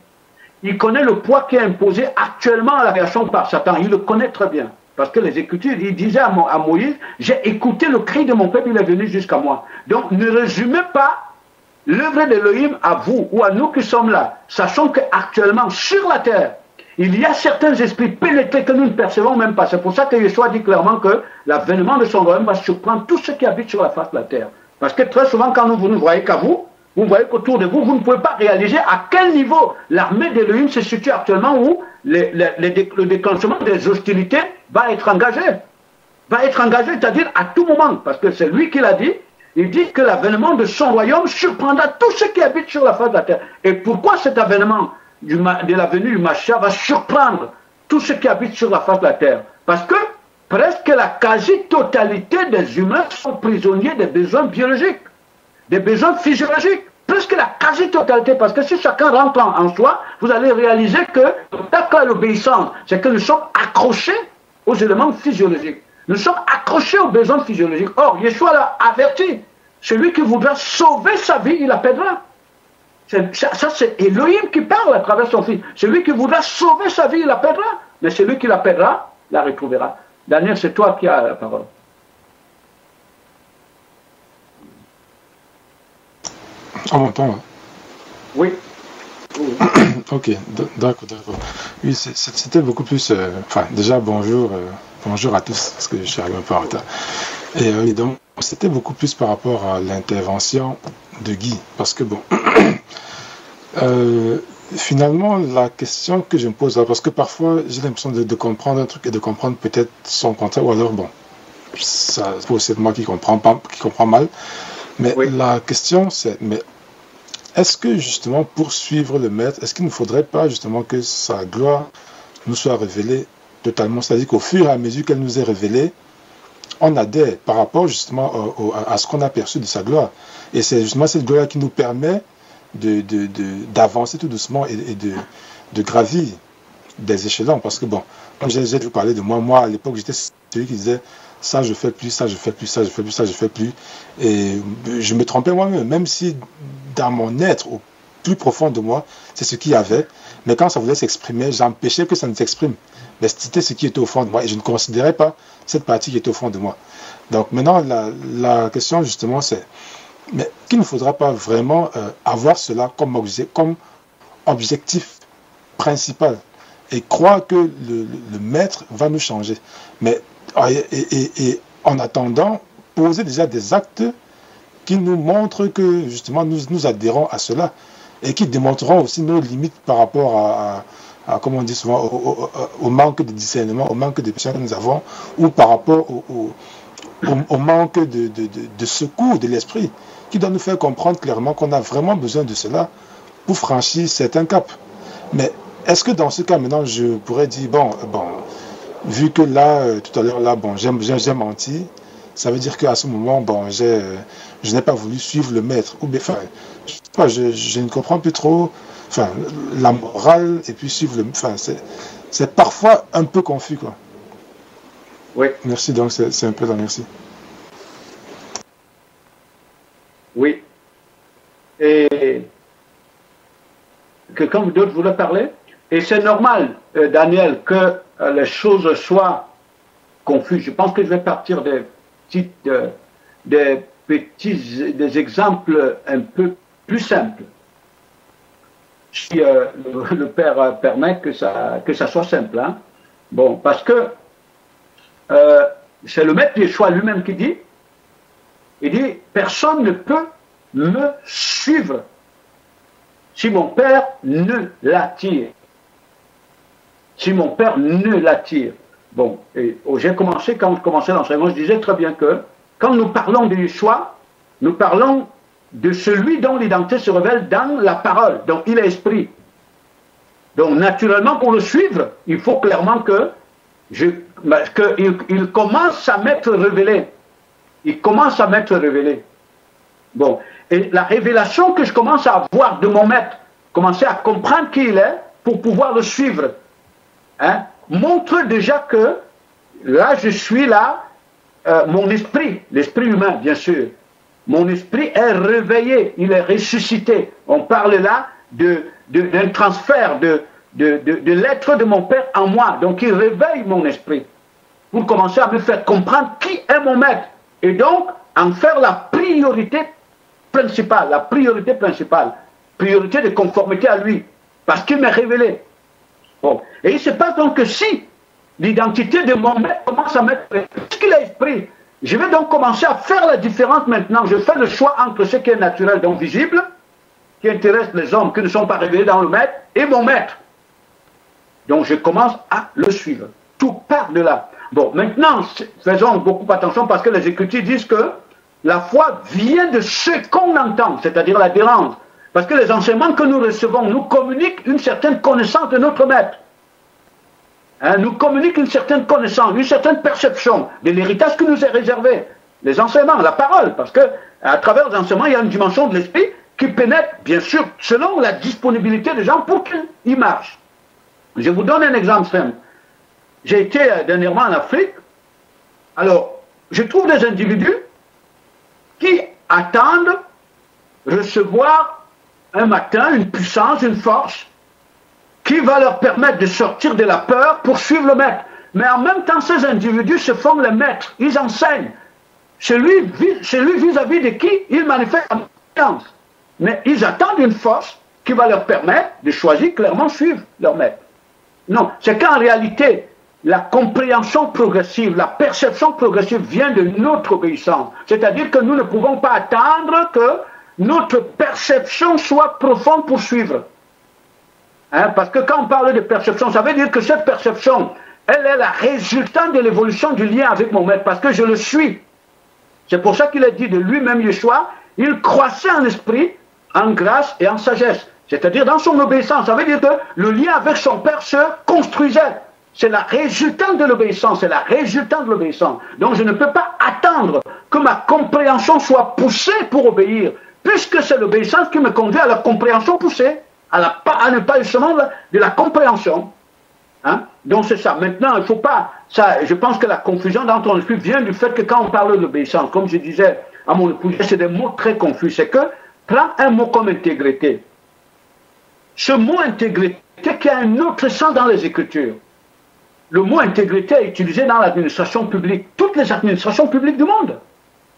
Il connaît le poids qui est imposé actuellement à la création par Satan, il le connaît très bien. Parce que les Écritures, il disait à Moïse, j'ai écouté le cri de mon peuple, il est venu jusqu'à moi. Donc ne résumez pas l'œuvre d'Elohim à vous ou à nous qui sommes là. Sachons qu'actuellement, sur la terre, il y a certains esprits pénétrés que nous ne percevons même pas. C'est pour ça que Yeshua dit clairement que l'avènement de son royaume va surprendre tous ceux qui habitent sur la face de la terre. Parce que très souvent, quand vous ne voyez qu'à vous Vous voyez qu'autour de vous, vous ne pouvez pas réaliser à quel niveau l'armée d'Élohim se situe actuellement, où le déclenchement des hostilités va être engagé. Va être engagé, c'est-à-dire à tout moment, parce que c'est lui qui l'a dit. Il dit que l'avènement de son royaume surprendra tous ceux qui habitent sur la face de la terre. Et pourquoi cet avènement de la venue du Mashiach va surprendre tous ceux qui habitent sur la face de la terre? Parce que presque la quasi-totalité des humains sont prisonniers des besoins biologiques, des besoins physiologiques. Presque la quasi-totalité, parce que si chacun rentre en soi, vous allez réaliser que l'obéissance, c'est que nous sommes accrochés aux éléments physiologiques. Nous sommes accrochés aux besoins physiologiques. Or, Yeshua l'a averti. Celui qui voudra sauver sa vie, il la perdra. Ça, c'est Elohim qui parle à travers son fils. Celui qui voudra sauver sa vie, il la perdra. Mais celui qui la perdra, la retrouvera. Daniel, c'est toi qui as la parole. En mon temps. Oui. Ok, d'accord. Oui, c'était beaucoup plus... Enfin, déjà, bonjour à tous, parce que je suis arrivé un peu en retard. Et donc, c'était beaucoup plus par rapport à l'intervention de Guy. Parce que, bon... finalement, la question que je me pose, parce que parfois, j'ai l'impression de comprendre un truc et de comprendre peut-être son contraire, ou alors, bon, ça c'est peut-être moi qui comprends mal. Mais oui. La question, c'est... Est-ce que justement pour suivre le maître, est-ce qu'il ne faudrait pas justement que sa gloire nous soit révélée totalement? C'est-à-dire qu'au fur et à mesure qu'elle nous est révélée, on adhère par rapport justement à ce qu'on a perçu de sa gloire. Et c'est justement cette gloire qui nous permet d'avancer tout doucement et de gravir des échelons. Parce que bon, comme j'ai vous parlé de moi à l'époque, j'étais celui qui disait ça je fais plus, ça je fais plus, ça je fais plus, ça je fais plus. Et je me trompais moi-même, même si dans mon être, au plus profond de moi, c'est ce qu'il y avait. Mais quand ça voulait s'exprimer, j'empêchais que ça ne s'exprime. Mais c'était ce qui était au fond de moi. Et je ne considérais pas cette partie qui était au fond de moi. Donc maintenant, la question justement, c'est, mais qu'il ne faudra pas vraiment avoir cela comme objectif principal et croire que le maître va nous changer. Mais et en attendant, poser déjà des actes qui nous montrent que justement nous adhérons à cela et qui démontreront aussi nos limites par rapport à comme on dit souvent, au manque de discernement, au manque de patience que nous avons, ou par rapport au manque de secours de l'esprit, qui doit nous faire comprendre clairement qu'on a vraiment besoin de cela pour franchir certains caps. Mais est-ce que dans ce cas maintenant, je pourrais dire, bon, vu que là, tout à l'heure, là, bon, j'ai menti, ça veut dire qu'à ce moment, bon, je n'ai pas voulu suivre le maître. Ou bien, enfin, je ne comprends plus trop, enfin, la morale et puis suivre le, enfin, c'est parfois un peu confus, quoi. Oui. Merci, donc c'est un peu là, merci. Oui. Et que comme d'autres voulaient parler, et c'est normal, Daniel, que les choses soient confuses. Je pense que je vais partir des exemples un peu plus simples. Si le Père permet que ça soit simple. Hein. Bon, parce que c'est le maître Yeshua lui-même qui dit, il dit, personne ne peut me suivre si mon Père ne l'attire. Si mon Père ne l'attire. Bon, j'ai commencé, quand je commençais l'enseignement, je disais très bien que quand nous parlons de Yeshua, nous parlons de celui dont l'identité se révèle dans la parole, donc il est esprit. Donc naturellement, pour le suivre, il faut clairement qu'il commence à m'être révélé. Il commence à m'être révélé. Bon, et la révélation que je commence à avoir de mon maître, commencer à comprendre qui il est pour pouvoir le suivre, hein, montre déjà que là, je suis là, mon esprit, l'esprit humain, bien sûr, mon esprit est réveillé, il est ressuscité. On parle là d'un transfert de l'être de mon Père en moi. Donc, il réveille mon esprit pour commencer à me faire comprendre qui est mon maître. Et donc, en faire la priorité principale, priorité de conformité à lui, parce qu'il m'est révélé. Bon. Et il se passe donc que si l'identité de mon maître commence à mettre, puisqu'il est esprit, je vais donc commencer à faire la différence maintenant. Je fais le choix entre ce qui est naturel, donc visible, qui intéresse les hommes qui ne sont pas révélés dans le maître et mon maître. Donc je commence à le suivre. Tout part de là. Bon, maintenant, faisons beaucoup attention parce que les Écritures disent que la foi vient de ce qu'on entend, c'est-à-dire l'adhérence. Parce que les enseignements que nous recevons nous communiquent une certaine connaissance de notre maître. Hein, nous communiquent une certaine connaissance, une certaine perception de l'héritage qui nous est réservé. Les enseignements, la parole, parce que à travers les enseignements, il y a une dimension de l'esprit qui pénètre, bien sûr, selon la disponibilité des gens pour qu'ils marchent. Je vous donne un exemple simple. J'ai été dernièrement en Afrique. Alors, je trouve des individus qui attendent recevoir un matin une puissance, une force qui va leur permettre de sortir de la peur pour suivre le maître. Mais en même temps, ces individus se font les maîtres, ils enseignent. C'est lui vis-à-vis de qui ils manifestent la confiance. Mais ils attendent une force qui va leur permettre de choisir clairement suivre leur maître. Non, c'est qu'en réalité, la compréhension progressive, la perception progressive vient de notre obéissance. C'est-à-dire que nous ne pouvons pas attendre que notre perception soit profonde pour suivre. Hein, parce que quand on parle de perception, ça veut dire que cette perception, elle est la résultante de l'évolution du lien avec mon maître, parce que je le suis. C'est pour ça qu'il a dit de lui-même, Yeshua, il croissait en esprit, en grâce et en sagesse. C'est-à-dire dans son obéissance. Ça veut dire que le lien avec son Père se construisait. C'est la résultante de l'obéissance, c'est la résultante de l'obéissance. Donc je ne peux pas attendre que ma compréhension soit poussée pour obéir, puisque c'est l'obéissance qui me conduit à la compréhension poussée, à ne pas justement de la compréhension. Hein? Donc c'est ça. Maintenant, il ne faut pas... Ça, je pense que la confusion dans ton esprit vient du fait que quand on parle d'obéissance, comme je disais à mon épouse, c'est des mots très confus. C'est que, prends un mot comme intégrité. Ce mot intégrité qui a un autre sens dans les Écritures. Le mot intégrité est utilisé dans l'administration publique, toutes les administrations publiques du monde.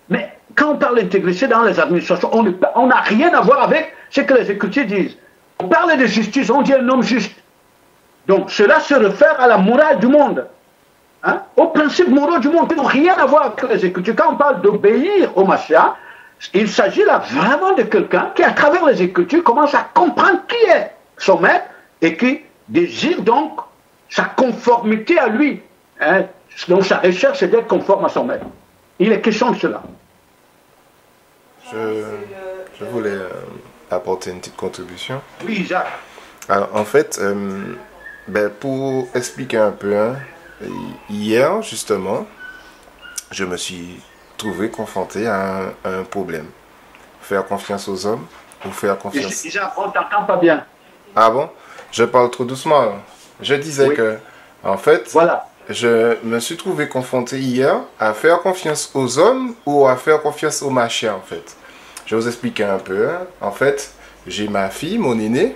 Mais quand on parle d'intégrité dans les administrations, on n'a rien à voir avec ce que les Écritures disent. On parle de justice, on dit un homme juste. Donc cela se réfère à la morale du monde, hein, aux principes moraux du monde qui n'ont rien à voir avec les Écritures. Quand on parle d'obéir au Mashiach, il s'agit là vraiment de quelqu'un qui, à travers les Écritures, commence à comprendre qui est son maître et qui désire donc sa conformité à lui. Hein. Donc sa recherche, c'est d'être conforme à son maître. Il est question de cela. Je voulais apporter une petite contribution. Oui, Jacques. Alors, en fait, pour expliquer un peu, hein, hier, justement, je me suis trouvé confronté à un problème. Faire confiance aux hommes ou faire confiance... Jacques, on ne t'entend pas bien. Ah bon? Je parle trop doucement. Alors. Je disais que, en fait, voilà. Je me suis trouvé confronté hier à faire confiance aux hommes ou à faire confiance aux machins, en fait. Je vais vous expliquer un peu. Hein. En fait, j'ai ma fille, mon aîné.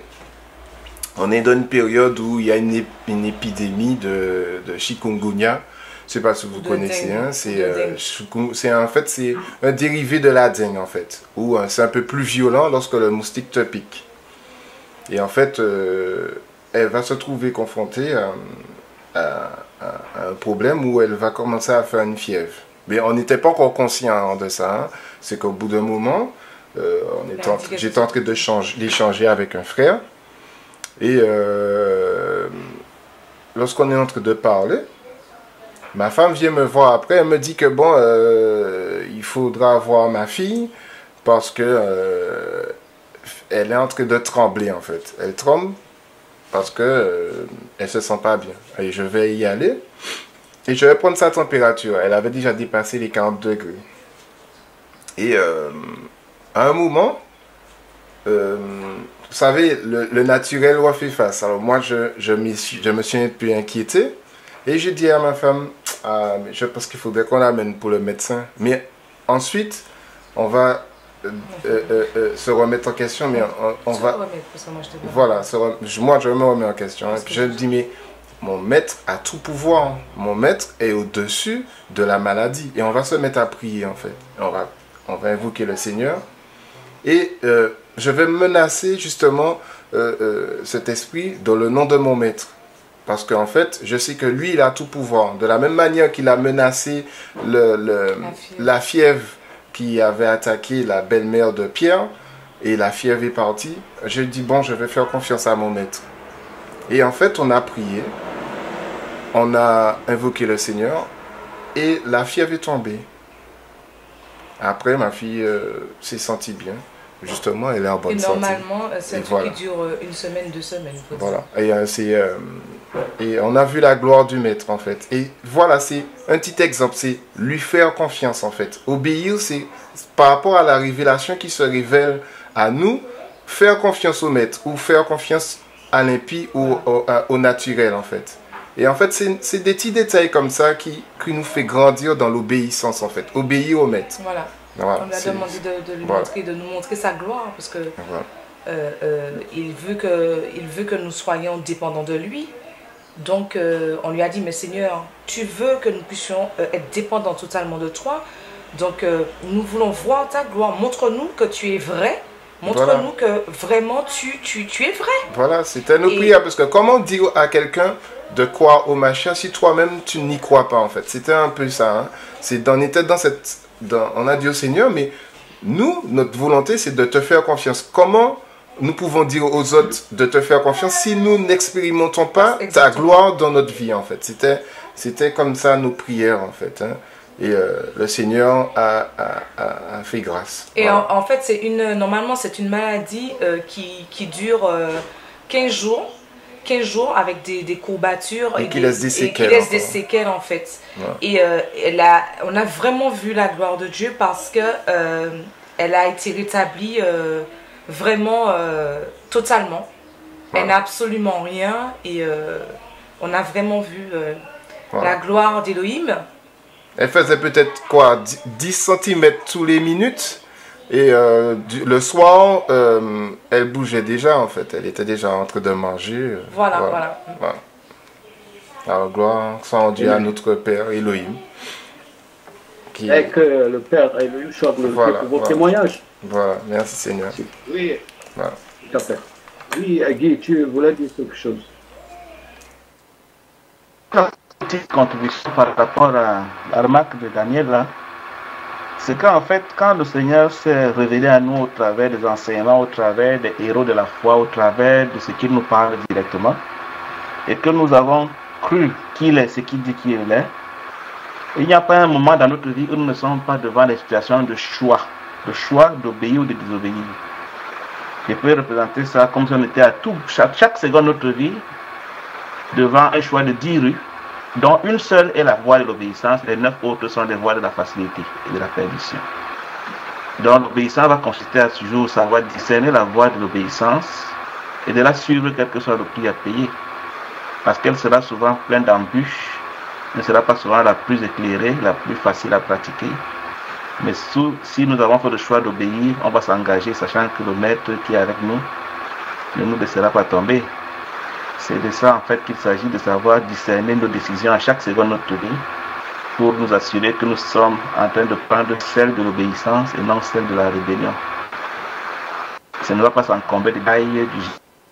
On est dans une période où il y a une épidémie de chikungunya. Je ne sais pas si vous connaissez. Hein. C'est un dérivé de la dengue, en fait. Où c'est un peu plus violent lorsque le moustique te pique. Et en fait, elle va se trouver confrontée à un problème où elle va commencer à faire une fièvre. Mais on n'était pas encore conscient de ça. Hein. C'est qu'au bout d'un moment, j'étais en train d'échanger avec un frère. Et lorsqu'on est en train de parler, ma femme vient me voir après. Elle me dit que bon, il faudra voir ma fille parce que elle est en train de trembler en fait. Elle tremble parce que elle se sent pas bien. Et je vais y aller et je vais prendre sa température. Elle avait déjà dépassé les 40 degrés. Et à un moment, vous savez, le naturel doit faire face. Alors moi, je me suis un peu inquiété et j'ai dit à ma femme, je pense qu'il faudrait qu'on l'amène pour le médecin. Mais ensuite, on va se remettre en question, mais on va... Voilà, moi je me remets en question. Et puis je dis, mais mon maître a tout pouvoir. Mon maître est au-dessus de la maladie. Et on va se mettre à prier en fait. On va invoquer le Seigneur. Et je vais menacer justement cet esprit dans le nom de mon maître. Parce qu'en fait, je sais que lui, il a tout pouvoir. De la même manière qu'il a menacé la fièvre qui avait attaqué la belle-mère de Pierre, et la fièvre est partie, je dis bon, je vais faire confiance à mon maître. Et en fait, on a prié, on a invoqué le Seigneur et la fièvre est tombée. Après, ma fille s'est sentie bien. Justement, elle est en bonne santé. Normalement, c'est un truc qui dure une semaine, 2 semaines. Voilà. Et on a vu la gloire du maître, en fait. Et voilà, c'est un petit exemple. C'est lui faire confiance, en fait. Obéir, c'est par rapport à la révélation qui se révèle à nous, faire confiance au maître ou faire confiance à l'impie ou au naturel, en fait. Et en fait, c'est des petits détails comme ça qui nous fait grandir dans l'obéissance, en fait. Obéir au maître. Voilà. Voilà, on lui a demandé de nous montrer sa gloire, parce que il veut que nous soyons dépendants de lui. Donc, on lui a dit, mais Seigneur, tu veux que nous puissions être dépendants totalement de toi. Donc, nous voulons voir ta gloire. Montre-nous que tu es vrai. Montre-nous que vraiment tu es vrai. Voilà, c'était nos prières. Parce que comment dire à quelqu'un de croire au machin si toi-même tu n'y crois pas, en fait. C'était un peu ça. Hein. On était dans cette... on a dit au Seigneur, mais nous, notre volonté, c'est de te faire confiance. Comment nous pouvons dire aux autres de te faire confiance si nous n'expérimentons pas ta gloire dans notre vie, en fait. C'était comme ça nos prières, en fait. Hein. Et le Seigneur a fait grâce. Et voilà. en fait, normalement, c'est une maladie qui dure 15 jours. 15 jours avec des courbatures et qui laisse des séquelles. Qui laisse des séquelles, en fait. Ouais. Et on a vraiment vu la gloire de Dieu parce que elle a été rétablie vraiment totalement. Ouais. Elle n'a absolument rien et on a vraiment vu la gloire d'Élohim. Elle faisait peut-être quoi, 10 cm tous les minutes. Et le soir, elle bougeait déjà, en fait. Elle était déjà en train de manger. Voilà. Alors, gloire soit rendue à notre Père Elohim. Et que le Père Elohim soit glorifié pour vos témoignages. Voilà, merci Seigneur. Oui, tout à fait. Oui, Guy, tu voulais dire quelque chose. Petite contribution par rapport à la remarque de Daniel, là. C'est qu'en fait, quand le Seigneur s'est révélé à nous au travers des enseignements, au travers des héros de la foi, au travers de ce qu'il nous parle directement, et que nous avons cru qu'il est ce qu'il dit qu'il est, il n'y a pas un moment dans notre vie où nous ne sommes pas devant des situations de choix d'obéir ou de désobéir. Je peux représenter ça comme si on était à chaque seconde de notre vie devant un choix de 10 rues, dont une seule est la voie de l'obéissance, les 9 autres sont des voies de la facilité et de la perdition. Donc l'obéissance va consister à toujours savoir discerner la voie de l'obéissance et de la suivre quel que soit le prix à payer. Parce qu'elle sera souvent pleine d'embûches, ne sera pas souvent la plus éclairée, la plus facile à pratiquer. Mais si nous avons fait le choix d'obéir, on va s'engager sachant que le maître qui est avec nous ne nous laissera pas tomber. C'est de ça en fait qu'il s'agit, de savoir discerner nos décisions à chaque seconde de notre vie pour nous assurer que nous sommes en train de prendre celle de l'obéissance et non celle de la rébellion. Ça ne va pas s'encomber de détails du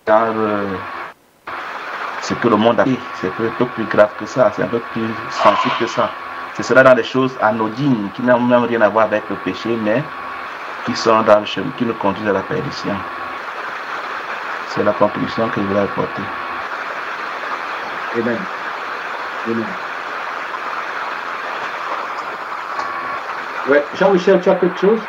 genre ce que le monde a fait. C'est un peu plus grave que ça, c'est un peu plus sensible que ça. Ce sera dans des choses anodines qui n'ont même rien à voir avec le péché, mais qui sont dans le chemin, qui nous conduisent à la perdition. C'est la contribution que je voulais apporter. Amen. Amen. Ouais, Jean-Michel, tu as quelque chose?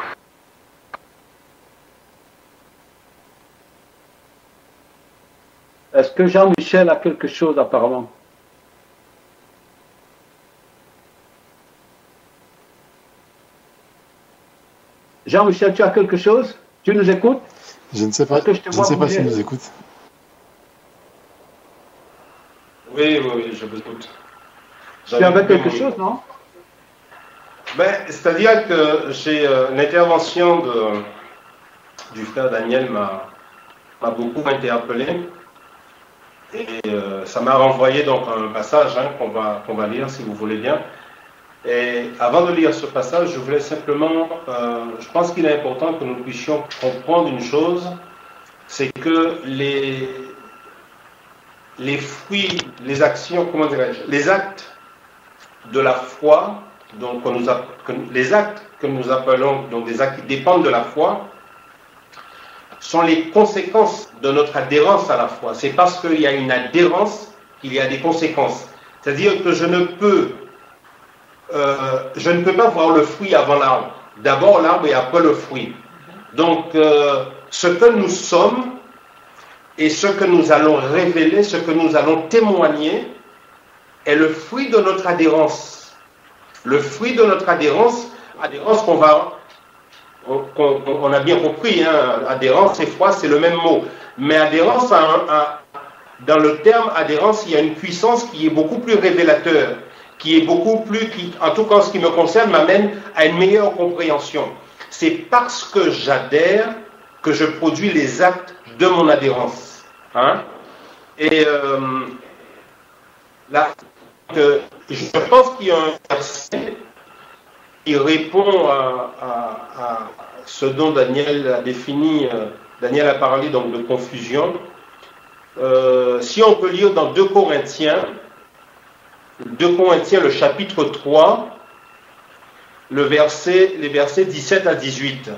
Est-ce que Jean-Michel a quelque chose apparemment? Jean-Michel, tu as quelque chose? Tu nous écoutes? Je ne sais pas, je ne sais pas s'il nous écoute. Oui, je vous écoute. Tu avais quelque chose, non? C'est-à-dire que l'intervention du frère Daniel m'a beaucoup interpellé. Et ça m'a renvoyé donc à un passage qu'on va lire si vous voulez bien. Et avant de lire ce passage, je voulais simplement, je pense qu'il est important que nous puissions comprendre une chose, c'est que les fruits, les actions, comment dirais-je, les actes de la foi, donc les actes que nous appelons donc des actes qui dépendent de la foi, sont les conséquences de notre adhérence à la foi. C'est parce qu'il y a une adhérence qu'il y a des conséquences. C'est-à-dire que je ne peux pas voir le fruit avant l'arbre. D'abord l'arbre et après le fruit. Donc, ce que nous sommes et ce que nous allons révéler, ce que nous allons témoigner, est le fruit de notre adhérence. Le fruit de notre adhérence on a bien compris, hein, adhérence et foi, c'est le même mot. Mais adhérence, dans le terme adhérence, il y a une puissance qui est beaucoup plus révélateur, qui, en tout cas en ce qui me concerne, m'amène à une meilleure compréhension. C'est parce que j'adhère que je produis les actes de mon adhérence. Hein? Et là, je pense qu'il y a un verset qui répond à ce dont Daniel a défini. Daniel a parlé donc de confusion. Si on peut lire dans 2 Corinthiens, le chapitre 3, les versets 17 à 18.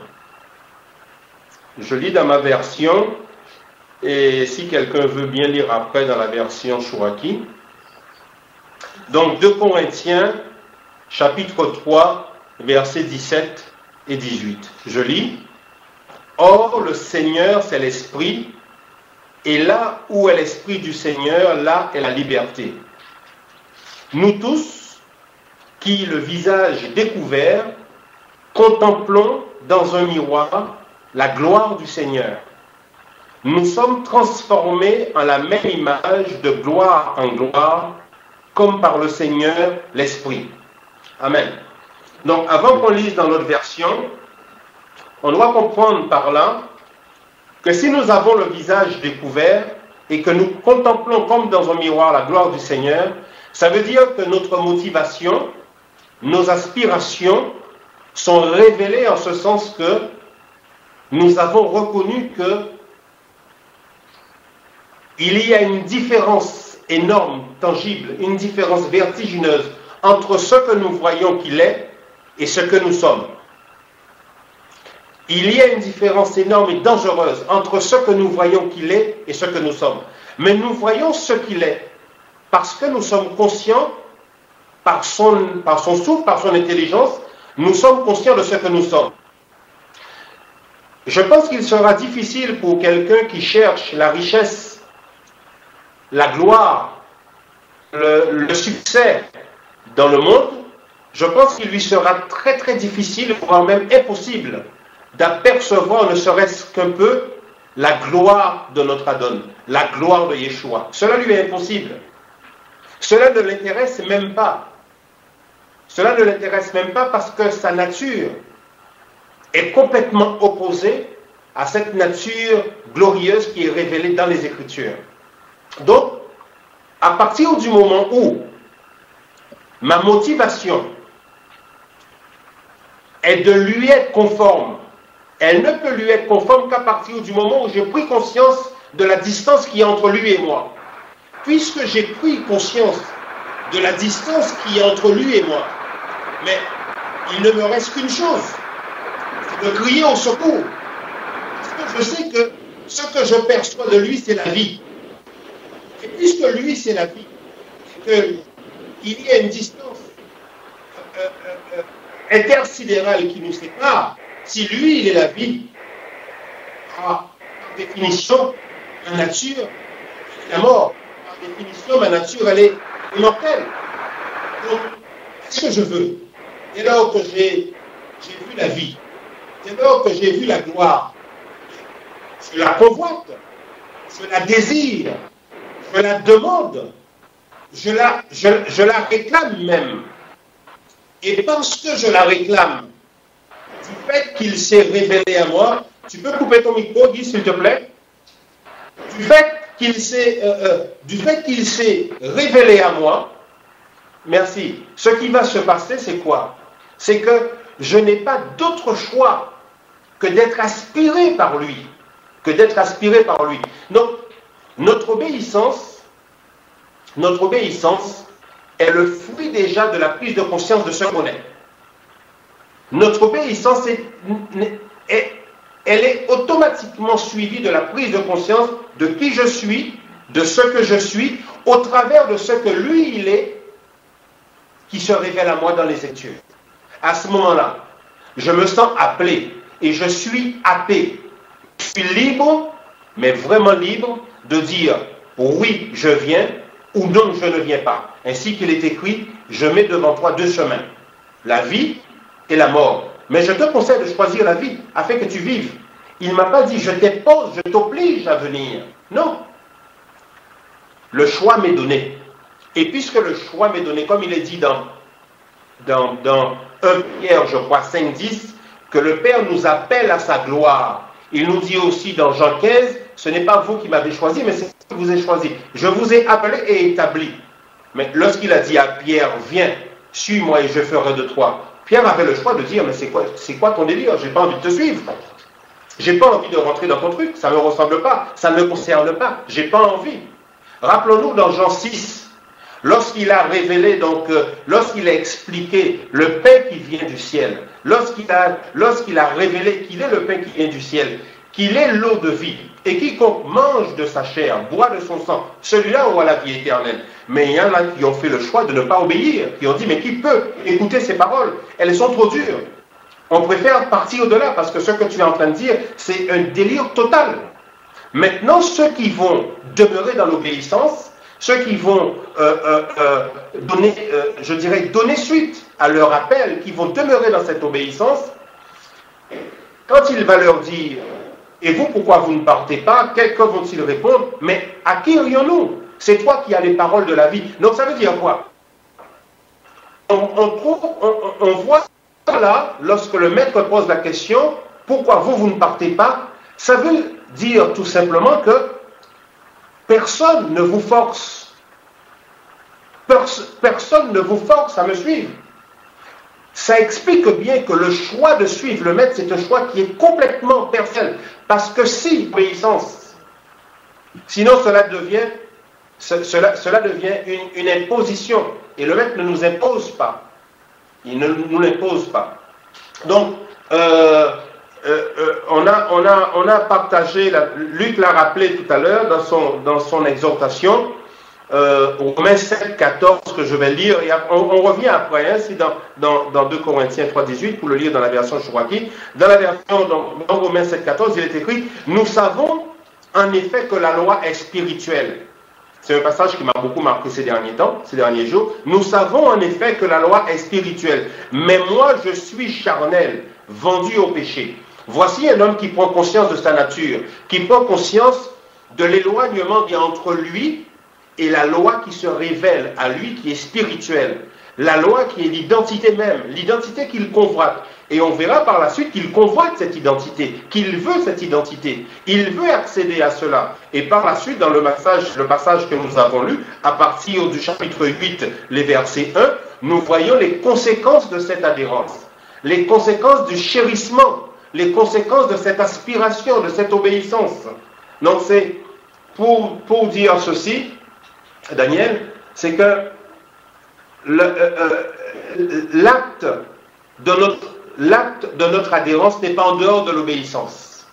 Je lis dans ma version, et si quelqu'un veut bien lire après dans la version Chouraki. Donc 2 Corinthiens, chapitre 3, versets 17 et 18. Je lis. Or, le Seigneur, c'est l'Esprit, et là où est l'Esprit du Seigneur, là est la liberté. Nous tous, qui le visage découvert, contemplons dans un miroir la gloire du Seigneur. Nous sommes transformés en la même image de gloire en gloire, comme par le Seigneur l'Esprit. Amen. Donc, avant qu'on lise dans notre version, on doit comprendre par là que si nous avons le visage découvert et que nous contemplons comme dans un miroir la gloire du Seigneur, ça veut dire que notre motivation, nos aspirations sont révélées en ce sens que nous avons reconnu que il y a une différence énorme, tangible, une différence vertigineuse entre ce que nous voyons qu'il est et ce que nous sommes. Il y a une différence énorme et dangereuse entre ce que nous voyons qu'il est et ce que nous sommes. Mais nous voyons ce qu'il est parce que nous sommes conscients, par son souffle, par son intelligence, nous sommes conscients de ce que nous sommes. Je pense qu'il sera difficile pour quelqu'un qui cherche la richesse, la gloire, le succès dans le monde, je pense qu'il lui sera très très difficile, voire même impossible, d'apercevoir ne serait-ce qu'un peu la gloire de notre Adon, la gloire de Yeshua. Cela lui est impossible. Cela ne l'intéresse même pas. Cela ne l'intéresse même pas parce que sa nature est complètement opposée à cette nature glorieuse qui est révélée dans les Écritures. Donc, à partir du moment où ma motivation est de lui être conforme, elle ne peut lui être conforme qu'à partir du moment où j'ai pris conscience de la distance qui est entre lui et moi. Puisque j'ai pris conscience de la distance qui est entre lui et moi, mais il ne me reste qu'une chose, c'est de crier au secours. Parce que je sais que ce que je perçois de lui, c'est la vie. Et puisque lui, c'est la vie, et qu'il y a une distance intersidérale qui nous sépare, si lui, il est la vie, par définition, ma nature, est la mort. Par définition, ma nature, elle est immortelle. Donc, qu'est-ce que je veux? Dès lors que j'ai vu la vie, dès lors que j'ai vu la gloire, je la convoite, je la désire, je la demande, je la réclame même. Et parce que je la réclame, du fait qu'il s'est révélé à moi, tu peux couper ton micro, Guy, s'il te plaît? Du fait qu'il s'est révélé à moi, merci. Ce qui va se passer, c'est quoi? C'est que je n'ai pas d'autre choix que d'être aspiré par lui. Donc, notre obéissance est le fruit déjà de la prise de conscience de ce qu'on est. Notre obéissance est elle est automatiquement suivie de la prise de conscience de qui je suis, de ce que je suis, au travers de ce que lui, il est, qui se révèle à moi dans les Écritures. À ce moment-là, je me sens appelé et je suis happé. Je suis libre, mais vraiment libre, de dire oui, je viens ou non, je ne viens pas. Ainsi qu'il est écrit, je mets devant toi deux chemins, la vie et la mort. Mais je te conseille de choisir la vie afin que tu vives. Il ne m'a pas dit je t'impose, je t'oblige à venir. Non. Le choix m'est donné. Et puisque le choix m'est donné, comme il est dit dans 1 Pierre, je crois, 5-10, que le Père nous appelle à sa gloire. Il nous dit aussi dans Jean 15, ce n'est pas vous qui m'avez choisi, mais c'est moi qui vous ai choisi. Je vous ai appelé et établi. Mais lorsqu'il a dit à Pierre, viens, suis-moi et je ferai de toi, Pierre avait le choix de dire, mais c'est quoi ton délire? J'ai pas envie de te suivre. J'ai pas envie de rentrer dans ton truc, ça ne me ressemble pas, ça ne me concerne pas, j'ai pas envie. Rappelons-nous dans Jean 6, lorsqu'il a révélé, donc, lorsqu'il a expliqué le pain qui vient du ciel, lorsqu'il a révélé qu'il est le pain qui vient du ciel, qu'il est l'eau de vie, et quiconque mange de sa chair, boit de son sang, celui-là aura la vie éternelle. Mais il y en a qui ont fait le choix de ne pas obéir, qui ont dit, mais qui peut écouter ces paroles? Elles sont trop dures. On préfère partir au-delà, parce que ce que tu es en train de dire, c'est un délire total. Maintenant, ceux qui vont demeurer dans l'obéissance, ceux qui vont donner suite à leur appel, qui vont demeurer dans cette obéissance, quand il va leur dire, et vous, pourquoi vous ne partez pas? Que vont-ils répondre? Mais à qui irions-nous? C'est toi qui as les paroles de la vie. Donc ça veut dire quoi? On voit là, lorsque le maître pose la question, pourquoi vous ne partez pas? Ça veut dire tout simplement que personne ne vous force. Personne ne vous force à me suivre. Ça explique bien que le choix de suivre le maître, c'est un choix qui est complètement personnel. Parce que si obéissance, sinon cela devient une imposition. Et le maître ne nous impose pas. Il ne nous l'impose pas. Donc, on a partagé, Luc l'a rappelé tout à l'heure dans son exhortation, au Romains 7, 14 que je vais lire, et on revient après, hein, c'est dans 2 Corinthiens 3, 18, pour le lire dans la version Chouraki. Dans la version, dans Romains 7, 14, il est écrit, nous savons en effet que la loi est spirituelle. C'est un passage qui m'a beaucoup marqué ces derniers jours. Nous savons en effet que la loi est spirituelle, mais moi je suis charnel, vendu au péché. Voici un homme qui prend conscience de sa nature, qui prend conscience de l'éloignement qu'il y a entre lui et la loi qui se révèle à lui, qui est spirituelle. La loi qui est l'identité même, l'identité qu'il convoite. Et on verra par la suite qu'il convoite cette identité, qu'il veut cette identité. Il veut accéder à cela. Et par la suite, dans le passage que nous avons lu, à partir du chapitre 8, les versets 1, nous voyons les conséquences de cette adhérence, les conséquences du chérissement, les conséquences de cette aspiration, de cette obéissance. Donc c'est pour dire ceci, Daniel, c'est que l'acte de notre adhérence n'est pas en dehors de l'obéissance.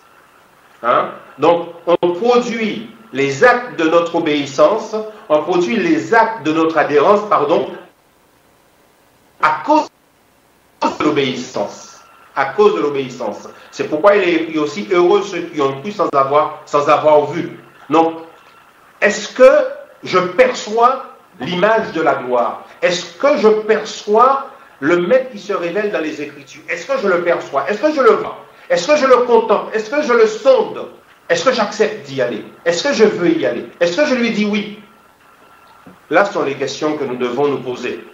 Hein? Donc, on produit les actes de notre obéissance, on produit les actes de notre adhérence, à cause de l'obéissance. À cause de l'obéissance. C'est pourquoi il est écrit aussi, heureux ceux qui ont cru sans avoir vu. Donc, est-ce que je perçois l'image de la gloire? Est-ce que je perçois le maître qui se révèle dans les Écritures? Est-ce que je le perçois? Est-ce que je le vois? Est-ce que je le contemple? Est-ce que je le sonde? Est-ce que j'accepte d'y aller? Est-ce que je veux y aller? Est-ce que je lui dis oui? Là sont les questions que nous devons nous poser.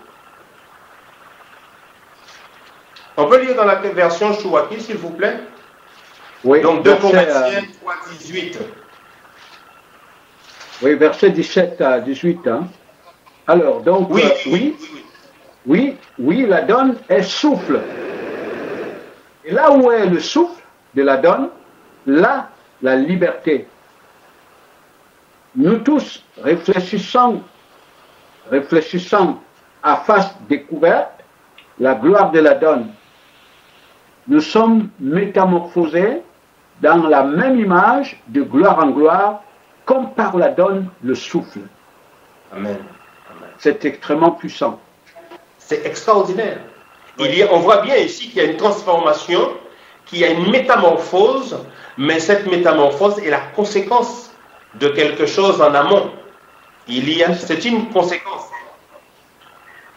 On peut lire dans la version Chouaki, s'il vous plaît? Oui. Donc 2 Corinthiens 3, 18. Oui, verset 17 à 18. Hein. Alors, donc, oui, la donne est souffle. Et là où est le souffle de la donne, là, la liberté. Nous tous, réfléchissant à face découverte, la gloire de la donne, nous sommes métamorphosés dans la même image, de gloire en gloire, comme par la donne le souffle. Amen. C'est extrêmement puissant. C'est extraordinaire. On voit bien ici qu'il y a une transformation, qu'il y a une métamorphose, mais cette métamorphose est la conséquence de quelque chose en amont. C'est une conséquence.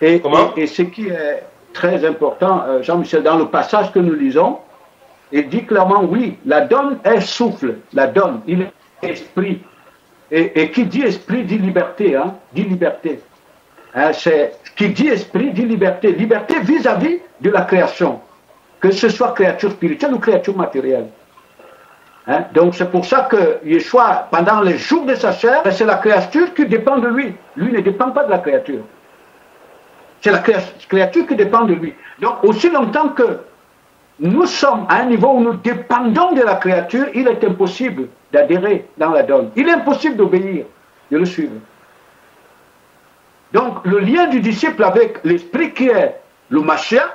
Et ce qui est très important, Jean-Michel, dans le passage que nous lisons, il dit clairement, oui, la donne est souffle, la donne, il est esprit. Et qui dit esprit dit liberté, hein, dit liberté. Hein, qui dit esprit dit liberté. Liberté vis-à-vis de la création, que ce soit créature spirituelle ou créature matérielle. Hein, donc c'est pour ça que Yeshua, pendant les jours de sa chair, c'est la créature qui dépend de lui. Lui ne dépend pas de la créature. C'est la créature qui dépend de lui. Donc aussi longtemps que nous sommes à un niveau où nous dépendons de la créature, il est impossible d'adhérer dans la donne. Il est impossible d'obéir, de le suivre. Donc le lien du disciple avec l'esprit qui est le Mashiach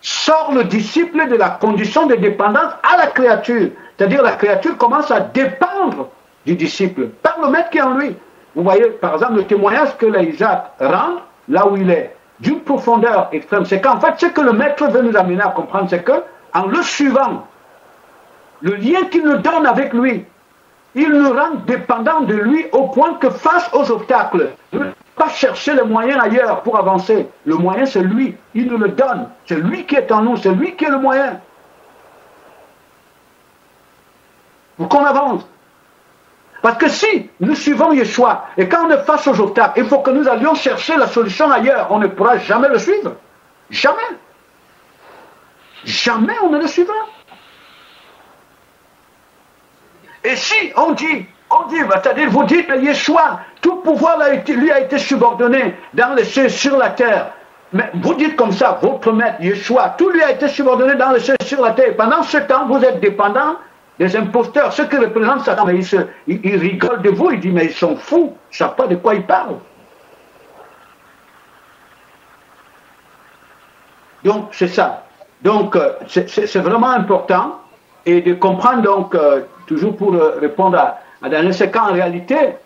sort le disciple de la condition de dépendance à la créature. C'est-à-dire la créature commence à dépendre du disciple par le maître qui est en lui. Vous voyez par exemple le témoignage que l'Isaac rend là où il est, d'une profondeur extrême. C'est qu'en fait ce que le maître veut nous amener à comprendre, c'est que en le suivant, le lien qu'il nous donne avec lui, il nous rend dépendants de lui au point que face aux obstacles, nous ne pouvons pas chercher les moyens ailleurs pour avancer. Le moyen, c'est lui. Il nous le donne. C'est lui qui est en nous. C'est lui qui est le moyen. Pour qu'on avance. Parce que si nous suivons Yeshua, et quand on est face aux obstacles, il faut que nous allions chercher la solution ailleurs. On ne pourra jamais le suivre. Jamais. Jamais on ne le suivra. Et si on dit, c'est-à-dire vous dites Yeshua, tout pouvoir lui a été subordonné dans les cieux, sur la terre. Mais vous dites comme ça, votre maître Yeshua, tout lui a été subordonné dans les cieux, sur la terre. Pendant ce temps, vous êtes dépendant des imposteurs, ceux qui représentent Satan. Mais ils rigolent de vous, ils disent mais ils sont fous, ils ne savent pas de quoi ils parlent. Donc c'est ça. Donc c'est vraiment important et de comprendre donc toujours pour répondre à Daniel, c'est qu'en réalité,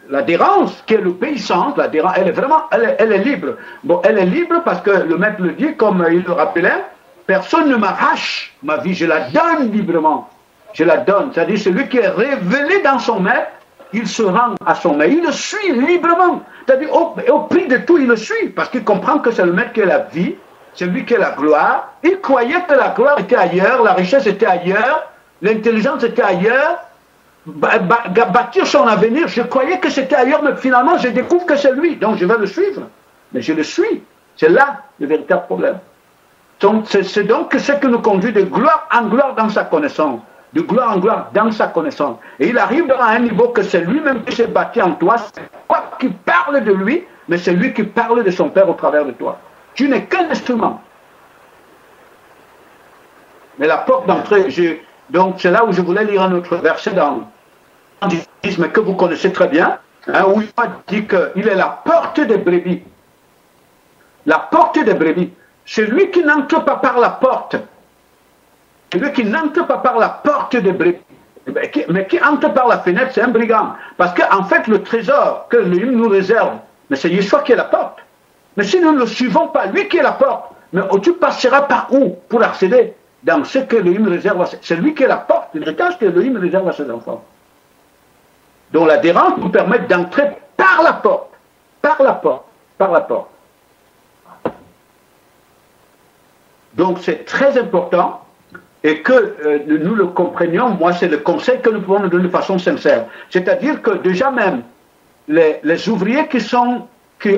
l'adhérence qui est l'obéissance, elle est vraiment, elle est libre. Bon, elle est libre parce que le maître le dit, comme il le rappelait, personne ne m'arrache ma vie, je la donne librement. Je la donne. C'est-à-dire celui qui est révélé dans son maître, il se rend à son maître. Il le suit librement. C'est-à-dire au prix de tout, il le suit parce qu'il comprend que c'est le maître qui est la vie, c'est lui qui est la gloire. Il croyait que la gloire était ailleurs, la richesse était ailleurs, l'intelligence était ailleurs, bâtir son avenir, je croyais que c'était ailleurs, mais finalement je découvre que c'est lui, donc je vais le suivre. Mais je le suis. C'est là le véritable problème. C'est donc ce qui nous conduit de gloire en gloire dans sa connaissance. De gloire en gloire dans sa connaissance. Et il arrive à un niveau que c'est lui-même qui s'est bâti en toi, c'est toi qui parle de lui, mais c'est lui qui parle de son Père au travers de toi. Tu n'es qu'un instrument. Mais la porte d'entrée, donc c'est là où je voulais lire un autre verset dans l'Évangile que vous connaissez très bien, hein, où il dit qu'il est la porte des brebis. La porte des brebis. Celui qui n'entre pas par la porte, celui qui n'entre pas par la porte des brebis, mais qui entre par la fenêtre, c'est un brigand. Parce qu'en fait, le trésor que l'Élohim nous réserve, mais c'est Yeshua qui est la porte. Mais si nous ne le suivons pas, lui qui est la porte, mais tu passeras par où pour accéder dans ce que l'Élohim réserve à ses... C'est lui qui est la porte, l'héritage que l'Élohim réserve à ses enfants. Donc l'adhérence nous permet d'entrer par la porte, par la porte, par la porte. Donc c'est très important et que nous le comprenions. Moi, c'est le conseil que nous pouvons nous donner de façon sincère. C'est-à-dire que déjà même, les ouvriers qui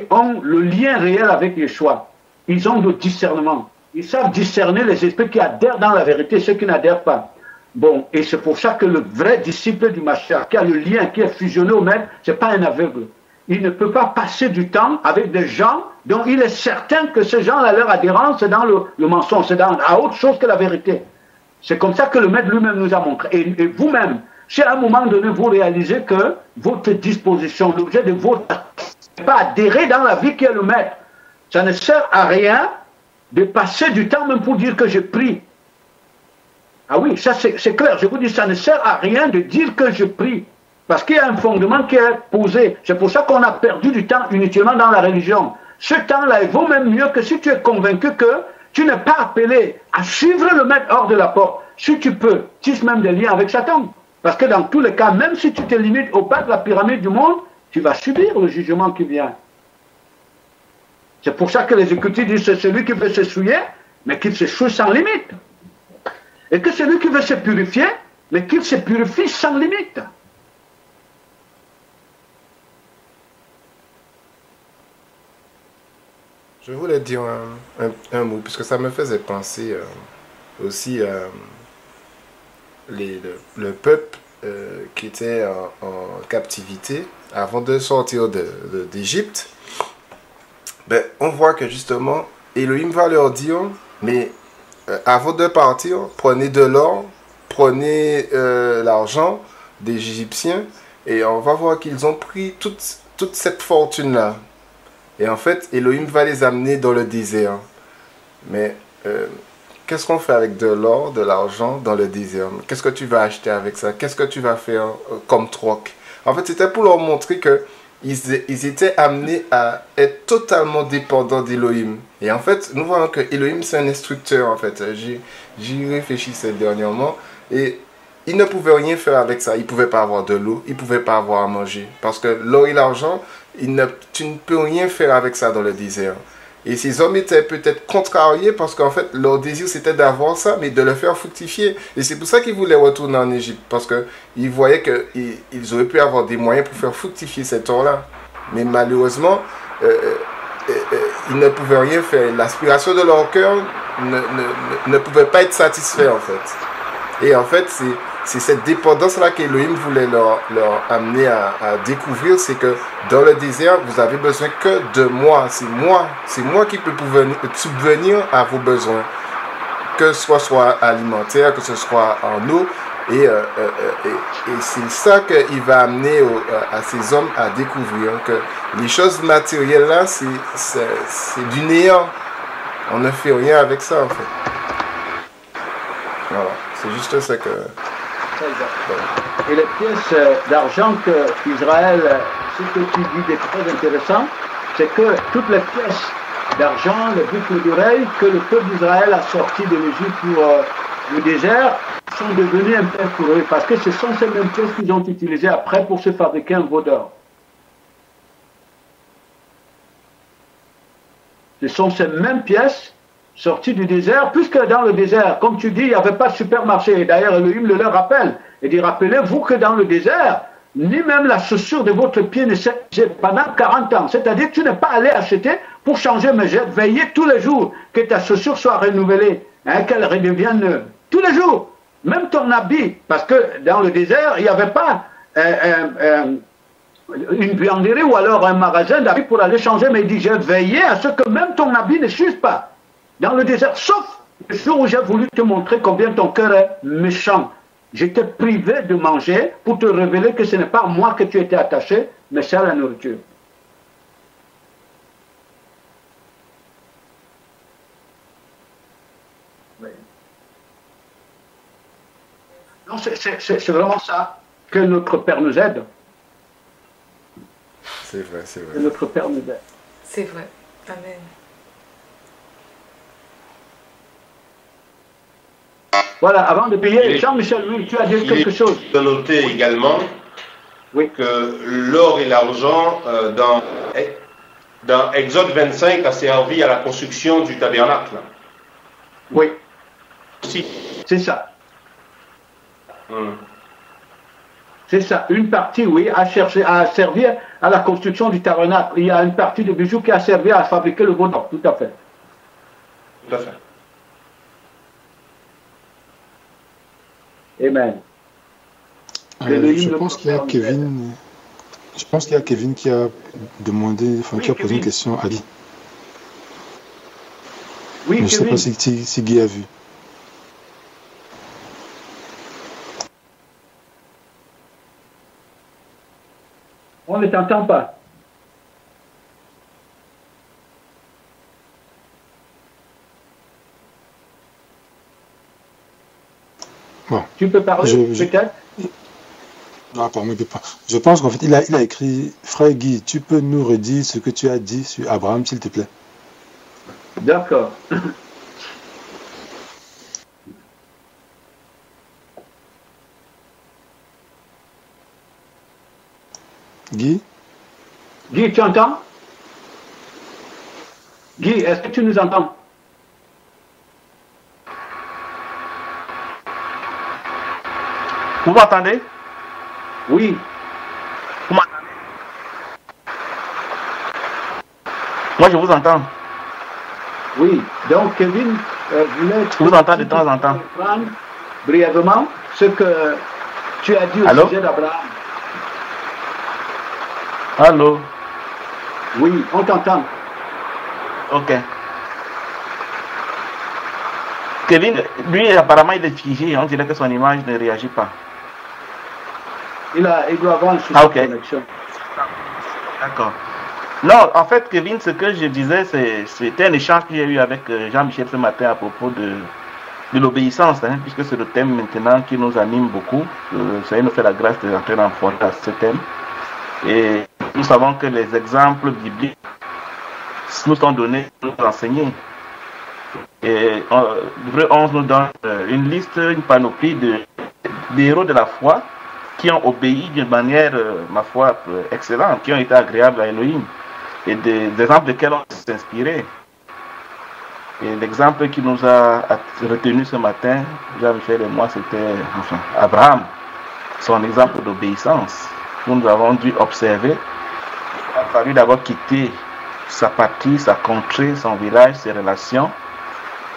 ont le lien réel avec Yeshua, ils ont le discernement. Ils savent discerner les esprits qui adhèrent dans la vérité et ceux qui n'adhèrent pas. Bon, et c'est pour ça que le vrai disciple du Mashiach, qui a le lien, qui est fusionné au maître, ce n'est pas un aveugle. Il ne peut pas passer du temps avec des gens dont il est certain que ces gens-là, leur adhérence, c'est dans le mensonge, c'est à autre chose que la vérité. C'est comme ça que le maître lui-même nous a montré. Et vous-même, si à un moment donné vous réalisez que votre disposition, l'objet de votre n'est pas adhérer dans la vie qui est le maître, ça ne sert à rien de passer du temps même pour dire que je prie. Ah oui, ça c'est clair. Je vous dis, ça ne sert à rien de dire que je prie. Parce qu'il y a un fondement qui est posé. C'est pour ça qu'on a perdu du temps inutilement dans la religion. Ce temps-là, il vaut même mieux que si tu es convaincu que tu n'es pas appelé à suivre le maître hors de la porte. Si tu peux, tisse même des liens avec Satan. Parce que dans tous les cas, même si tu te limites au bas de la pyramide du monde, tu vas subir le jugement qui vient. C'est pour ça que les Écritures disent c'est celui qui veut se souiller, mais qu'il se souille sans limite. Et que celui qui veut se purifier, mais qu'il se purifie sans limite. Je voulais dire un mot, puisque ça me faisait penser aussi le peuple qui était en captivité avant de sortir d'Égypte. Ben, on voit que justement, Elohim va leur dire, mais avant de partir, prenez de l'or, prenez l'argent des Égyptiens, et on va voir qu'ils ont pris toute cette fortune-là. Et en fait, Elohim va les amener dans le désert. Mais qu'est-ce qu'on fait avec de l'or, de l'argent dans le désert? Qu'est-ce que tu vas acheter avec ça? Qu'est-ce que tu vas faire comme troc? En fait, c'était pour leur montrer que ils étaient amenés à être totalement dépendants d'Elohim. Et en fait, nous voyons que Elohim, c'est un instructeur, en fait. J'y réfléchissais dernièrement. Et il ne pouvait rien faire avec ça. Il ne pouvait pas avoir de l'eau. Il ne pouvait pas avoir à manger. Parce que l'or et l'argent, tu ne peux rien faire avec ça dans le désert. Et ces hommes étaient peut-être contrariés parce qu'en fait, leur désir c'était d'avoir ça, mais de le faire fructifier. Et c'est pour ça qu'ils voulaient retourner en Égypte, parce qu'ils voyaient qu'ils auraient pu avoir des moyens pour faire fructifier cet or-là. Mais malheureusement, ils ne pouvaient rien faire. L'aspiration de leur cœur ne pouvait pas être satisfaite en fait. Et en fait, c'est cette dépendance-là qu'Elohim voulait leur amener à découvrir, c'est que dans le désert, vous avez besoin que de moi. C'est moi qui peux subvenir à vos besoins, que ce soit alimentaire, que ce soit en eau. Et c'est ça qu'il va amener à ces hommes à découvrir, que les choses matérielles-là, c'est du néant. On ne fait rien avec ça, en fait. Voilà, c'est juste ça que... Et les pièces d'argent qu'Israël, ce que tu dis est très intéressant, c'est que toutes les pièces d'argent, les boucles d'oreilles que le peuple d'Israël a sorties de l'Égypte pour le désert sont devenues un peu pour eux, parce que ce sont ces mêmes pièces qu'ils ont utilisées après pour se fabriquer un veau d'or. Ce sont ces mêmes pièces sortis du désert, puisque dans le désert, comme tu dis, il n'y avait pas de supermarché. Et d'ailleurs, Elohim le leur rappelle. Et dit, rappelez-vous que dans le désert, ni même la chaussure de votre pied ne s'est pendant 40 ans. C'est-à-dire que tu n'es pas allé acheter pour changer, mais veiller tous les jours que ta chaussure soit renouvelée, hein, qu'elle redevienne neuve. Tous les jours. Même ton habit, parce que dans le désert, il n'y avait pas une buanderie ou alors un magasin d'habits pour aller changer, mais il dit, j'ai veillé à ce que même ton habit ne s'use pas dans le désert, sauf le jour où j'ai voulu te montrer combien ton cœur est méchant. Je t'ai privé de manger pour te révéler que ce n'est pas à moi que tu étais attaché, mais c'est à la nourriture. Oui. Non, c'est vraiment ça que notre Père nous aide. C'est vrai, c'est vrai. Que notre Père nous aide. C'est vrai. Amen. Voilà, avant de payer, Jean-Michel, oui, tu as dit quelque chose. Il faut noter également que l'or et l'argent dans Exode 25 a servi à la construction du tabernacle. Oui. Si. C'est ça. C'est ça. Une partie, oui, a servi à la construction du tabernacle. Il y a une partie de bijoux qui a servi à fabriquer le veau d'or, tout à fait. Tout à fait. Amen. Je pense qu'il y a Kevin. Je pense qu'il y a Kevin qui a demandé, enfin qui a posé une question à Guy. Oui, mais je ne sais pas si Guy a vu. On ne t'entend pas. Bon. Tu peux parler, peut-être? Non, pardon, il peut pas. Je pense qu'en fait, il a écrit, Frère Guy, tu peux nous redire ce que tu as dit sur Abraham, s'il te plaît? D'accord. Guy? Guy, tu entends? Guy, est-ce que tu nous entends? Vous m'entendez? Oui. Vous m'entendez? Moi, je vous entends. Oui. Donc, Kevin voulait... Je vous entends de temps en temps. Brièvement, ce que tu as dit au sujet d'Abraham. Allô? Oui, on t'entend. Ok. Kevin, lui, apparemment, il est figé. On dirait que son image ne réagit pas. Il doit avoir un souci de connexion. D'accord. Non, en fait, Kevin, ce que je disais, c'était un échange que j'ai eu avec Jean-Michel ce matin à propos de l'obéissance, hein, puisque c'est le thème maintenant qui nous anime beaucoup. Ça nous fait la grâce de rentrer dans ce thème. Et nous savons que les exemples bibliques nous sont donnés pour nous enseigner. Et Hébreux 11 nous donne une liste, une panoplie des héros de la foi qui ont obéi d'une manière, ma foi, excellente, qui ont été agréables à Elohim, et des exemples desquels on s'est inspiré. Et l'exemple qui nous a retenu ce matin, Jean-Michel et moi, c'était Abraham, son exemple d'obéissance. Nous avons dû observer. Il a fallu d'abord quitter sa patrie, sa contrée, son village, ses relations.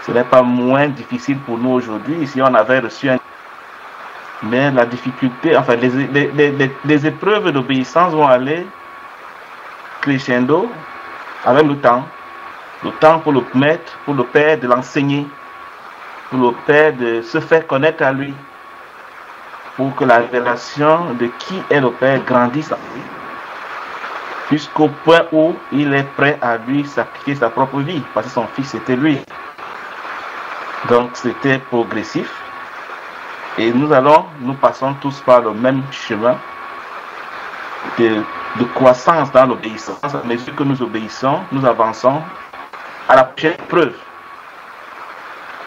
Ce n'est pas moins difficile pour nous aujourd'hui. Si on avait reçu un... Mais la difficulté, enfin, les épreuves d'obéissance vont aller crescendo avec le temps. Le temps pour le maître, pour le père de l'enseigner, pour le père de se faire connaître à lui, pour que la révélation de qui est le père grandisse en lui, jusqu'au point où il est prêt à lui sacrifier sa propre vie, parce que son fils était lui. Donc c'était progressif. Et nous passons tous par le même chemin de croissance dans l'obéissance. À mesure que nous obéissons, nous avançons à la prochaine épreuve.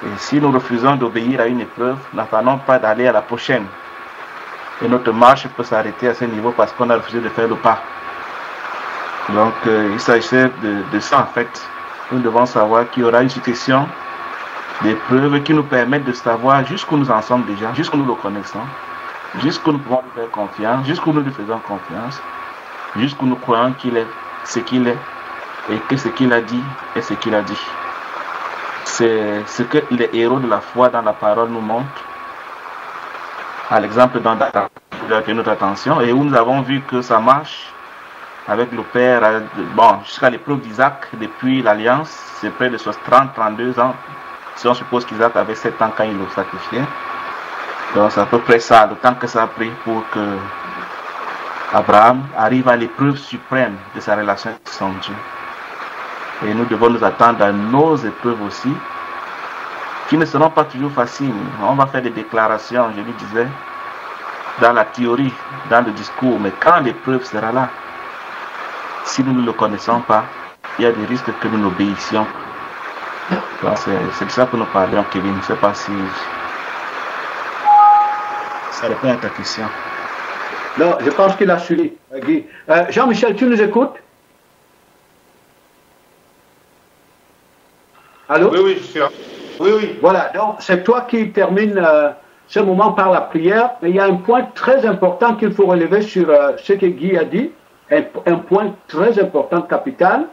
Et si nous refusons d'obéir à une épreuve, n'attendons pas d'aller à la prochaine. Et notre marche peut s'arrêter à ce niveau parce qu'on a refusé de faire le pas. Donc il s'agissait de ça en fait. Nous devons savoir qu'il y aura une succession d'épreuves qui nous permettent de savoir jusqu'où nous en sommes déjà, jusqu'où nous le connaissons, jusqu'où nous pouvons lui faire confiance, jusqu'où nous lui faisons confiance, jusqu'où nous croyons qu'il est ce qu'il est et que ce qu'il a dit est ce qu'il a dit. C'est ce que les héros de la foi dans la parole nous montrent. À l'exemple dans Data, qui a attiré notre attention et où nous avons vu que ça marche avec le père, jusqu'à l'épreuve d'Isaac, depuis l'alliance, c'est près de 30-32 ans. Si on suppose qu'Isaac avait 7 ans quand il le sacrifiait. Donc c'est à peu près ça, le temps que ça a pris pour que Abraham arrive à l'épreuve suprême de sa relation avec son Dieu. Et nous devons nous attendre à nos épreuves aussi, qui ne seront pas toujours faciles. On va faire des déclarations, je lui disais, dans la théorie, dans le discours, mais quand l'épreuve sera là, si nous ne le connaissons pas, il y a des risques que nous n'obéissions. C'est de ça que nous parlions, Kevin. Je ne sais pas si ça répond à ta question. Non, je pense qu'il a suivi, Guy. Jean-Michel, tu nous écoutes? Allô? Oui, je suis là. Oui. Voilà, donc c'est toi qui termine ce moment par la prière. Mais il y a un point très important qu'il faut relever sur ce que Guy a dit. Un point très important, capital.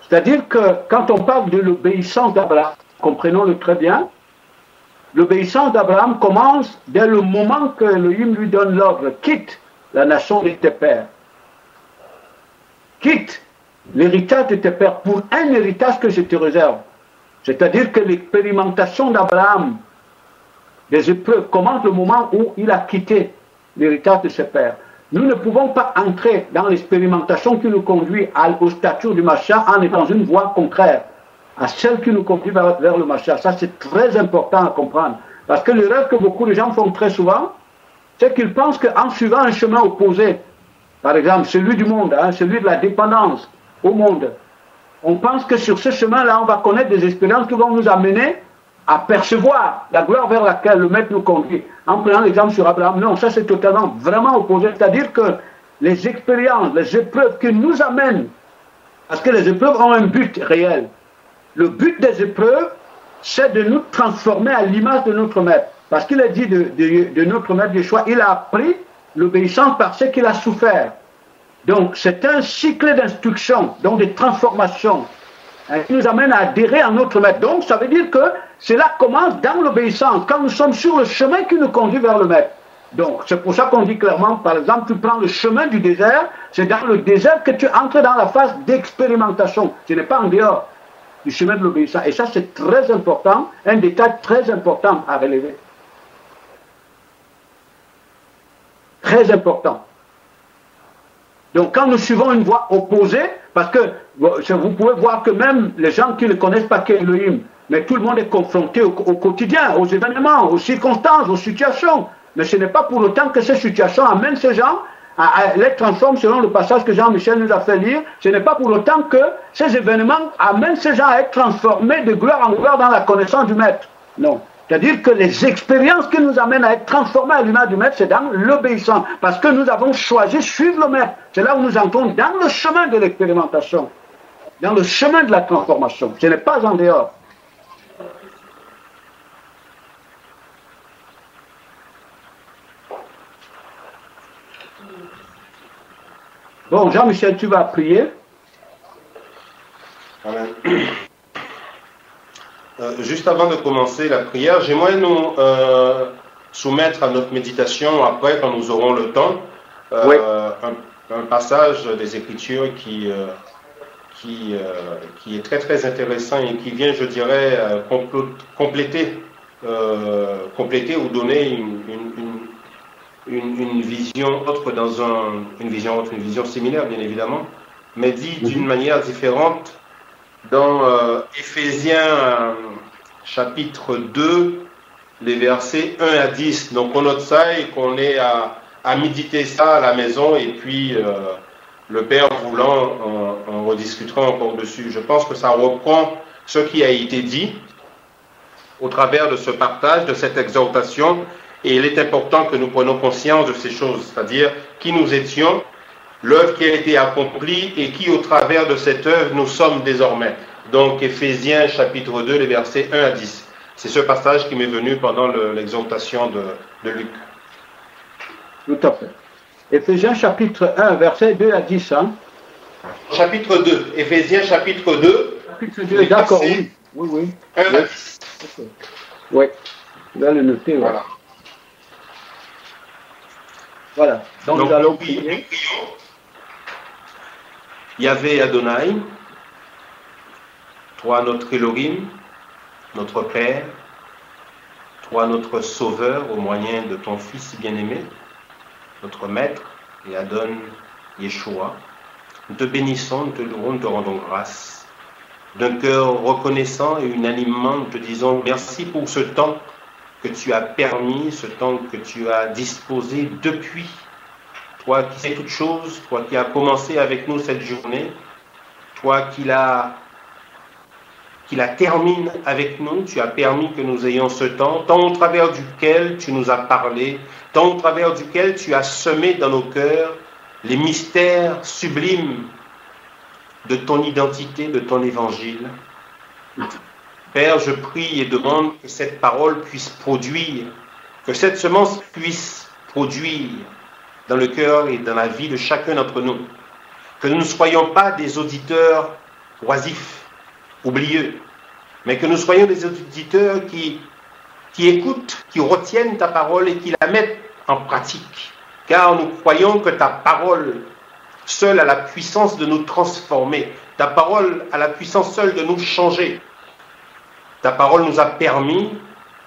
C'est-à-dire que quand on parle de l'obéissance d'Abraham, comprenons-le très bien, l'obéissance d'Abraham commence dès le moment que Elohim lui donne l'ordre, quitte la nation de tes pères. Quitte l'héritage de tes pères pour un héritage que je te réserve. C'est-à-dire que l'expérimentation d'Abraham, des épreuves, commence le moment où il a quitté l'héritage de ses pères. Nous ne pouvons pas entrer dans l'expérimentation qui nous conduit au statut du Mashiach en étant dans une voie contraire à celle qui nous conduit vers le Mashiach. Ça, c'est très important à comprendre. Parce que l'erreur que beaucoup de gens font très souvent, c'est qu'ils pensent qu'en suivant un chemin opposé, par exemple celui du monde, hein, celui de la dépendance au monde, on pense que sur ce chemin-là, on va connaître des expériences qui vont nous amener à percevoir la gloire vers laquelle le Maître nous conduit. En prenant l'exemple sur Abraham, non, ça c'est totalement, vraiment opposé. C'est-à-dire que les expériences, les épreuves qui nous amènent, parce que les épreuves ont un but réel. Le but des épreuves, c'est de nous transformer à l'image de notre Maître. Parce qu'il a dit de notre Maître Yeshua, il a appris l'obéissance par ce qu'il a souffert. Donc c'est un cycle d'instruction, donc de transformation, hein, qui nous amène à adhérer à notre Maître. Donc ça veut dire que cela commence dans l'obéissance, quand nous sommes sur le chemin qui nous conduit vers le Maître. Donc c'est pour ça qu'on dit clairement, par exemple, tu prends le chemin du désert, c'est dans le désert que tu entres dans la phase d'expérimentation. Ce n'est pas en dehors du chemin de l'obéissance. Et ça c'est très important, un détail très important à relever. Très important. Donc quand nous suivons une voie opposée, parce que vous pouvez voir que même les gens qui ne connaissent pas Elohim, mais tout le monde est confronté au quotidien, aux événements, aux circonstances, aux situations. Mais ce n'est pas pour autant que ces situations amènent ces gens à les transformer selon le passage que Jean-Michel nous a fait lire. Ce n'est pas pour autant que ces événements amènent ces gens à être transformés de gloire en gloire dans la connaissance du Maître. Non. C'est-à-dire que les expériences qui nous amènent à être transformés à l'image du Maître, c'est dans l'obéissance. Parce que nous avons choisi de suivre le Maître. C'est là où nous entrons dans le chemin de l'expérimentation, dans le chemin de la transformation. Ce n'est pas en dehors. Bon, Jean-Michel, tu vas prier. Amen. Juste avant de commencer la prière, j'aimerais nous soumettre à notre méditation après, quand nous aurons le temps, oui. un passage des Écritures qui est très très intéressant et qui vient, je dirais, compléter ou donner une vision autre une vision similaire, bien évidemment, mais dit d'une manière différente. Dans Éphésiens chapitre 2, les versets 1 à 10. Donc on note ça et qu'on est à méditer ça à la maison, et puis le Père voulant, on rediscutera encore dessus. Je pense que ça reprend ce qui a été dit au travers de ce partage, de cette exhortation, et il est important que nous prenions conscience de ces choses, c'est-à-dire qui nous étions, l'œuvre qui a été accomplie et qui, au travers de cette œuvre, nous sommes désormais. Donc, Éphésiens chapitre 2, les versets 1 à 10. C'est ce passage qui m'est venu pendant l'exhortation de Luc. Tout à fait. Éphésiens chapitre 1, versets 2 à 10. Hein? Chapitre 2. Éphésiens chapitre 2. Chapitre 2, d'accord, oui. Oui. 1 à 10. Oui, je vais le noter. Voilà. Voilà. Donc nous allons prier. Yahvé Adonai, toi notre Elohim, notre Père, toi notre Sauveur au moyen de ton Fils bien-aimé, notre Maître et Adon Yeshua, nous te bénissons, nous te louons, nous te rendons grâce. D'un cœur reconnaissant et unanimement, nous te disons merci pour ce temps que tu as permis, ce temps que tu as disposé depuis. Toi qui sais toutes choses, toi qui as commencé avec nous cette journée, toi qui la termine avec nous, tu as permis que nous ayons ce temps au travers duquel tu nous as parlé, au travers duquel tu as semé dans nos cœurs les mystères sublimes de ton identité, de ton évangile. Père, je prie et demande que cette parole puisse produire, que cette semence puisse produire dans le cœur et dans la vie de chacun d'entre nous. Que nous ne soyons pas des auditeurs oisifs, oublieux, mais que nous soyons des auditeurs qui écoutent, qui retiennent ta parole et qui la mettent en pratique. Car nous croyons que ta parole seule a la puissance de nous transformer. Ta parole a la puissance seule de nous changer. Ta parole nous a permis,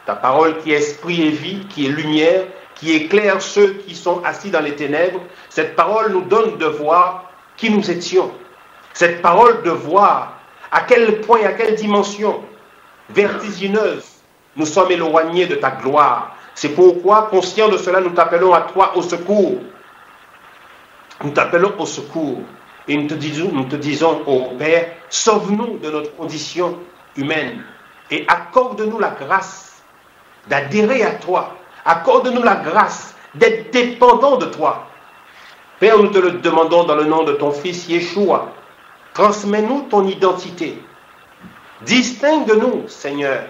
ta parole qui est esprit et vie, qui est lumière, qui éclaire ceux qui sont assis dans les ténèbres. Cette parole nous donne de voir qui nous étions. Cette parole de voir à quel point, à quelle dimension vertigineuse nous sommes éloignés de ta gloire. C'est pourquoi, conscients de cela, nous t'appelons à toi au secours. Nous t'appelons au secours. Et nous te disons, ô Père, sauve-nous de notre condition humaine et accorde-nous la grâce d'adhérer à toi. Accorde-nous la grâce d'être dépendants de toi. Père, nous te le demandons dans le nom de ton Fils Yeshua. Transmets-nous ton identité. Distingue-nous, Seigneur.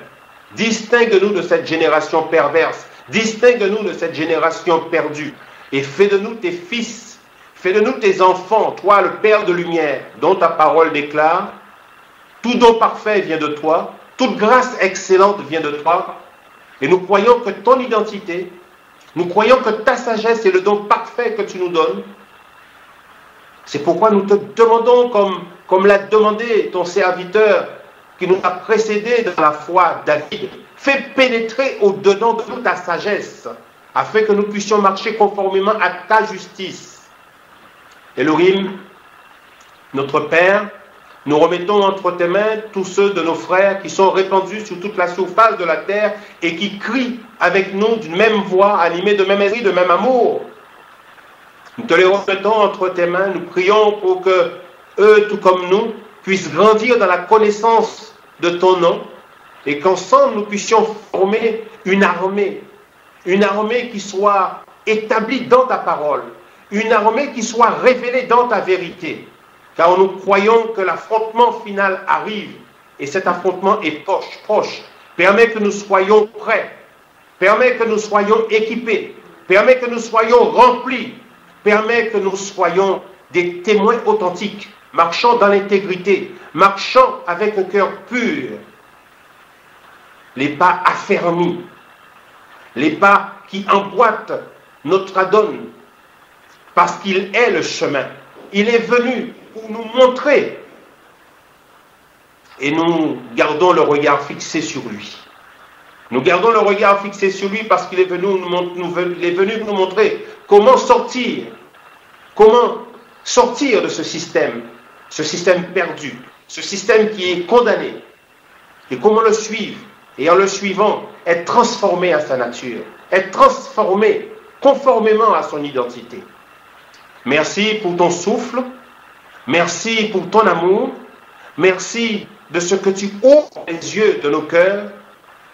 Distingue-nous de cette génération perverse. Distingue-nous de cette génération perdue. Et fais de nous tes fils. Fais de nous tes enfants, toi le Père de lumière, dont ta parole déclare. Tout don parfait vient de toi. Toute grâce excellente vient de toi. Et nous croyons que ton identité, nous croyons que ta sagesse est le don parfait que tu nous donnes. C'est pourquoi nous te demandons, comme l'a demandé ton serviteur qui nous a précédés dans la foi, David, fais pénétrer au-dedans de nous ta sagesse, afin que nous puissions marcher conformément à ta justice. Elohim, notre Père, nous remettons entre tes mains tous ceux de nos frères qui sont répandus sur toute la surface de la terre et qui crient avec nous d'une même voix, animés de même esprit, de même amour. Nous te les remettons entre tes mains, nous prions pour que eux, tout comme nous, puissent grandir dans la connaissance de ton nom et qu'ensemble nous puissions former une armée qui soit établie dans ta parole, une armée qui soit révélée dans ta vérité. Car nous croyons que l'affrontement final arrive et cet affrontement est proche. Permets que nous soyons prêts, permets que nous soyons équipés, permets que nous soyons remplis, permets que nous soyons des témoins authentiques, marchant dans l'intégrité, marchant avec un cœur pur, les pas affermis, les pas qui emboîtent notre Adon, parce qu'il est le chemin. Il est venu pour nous montrer et nous gardons le regard fixé sur lui. Nous gardons le regard fixé sur lui parce qu'il est venu nous montrer comment sortir de ce système perdu, ce système qui est condamné, et comment le suivre, et en le suivant, être transformé à sa nature, être transformé conformément à son identité. Merci pour ton souffle, merci pour ton amour, merci de ce que tu ouvres les yeux de nos cœurs,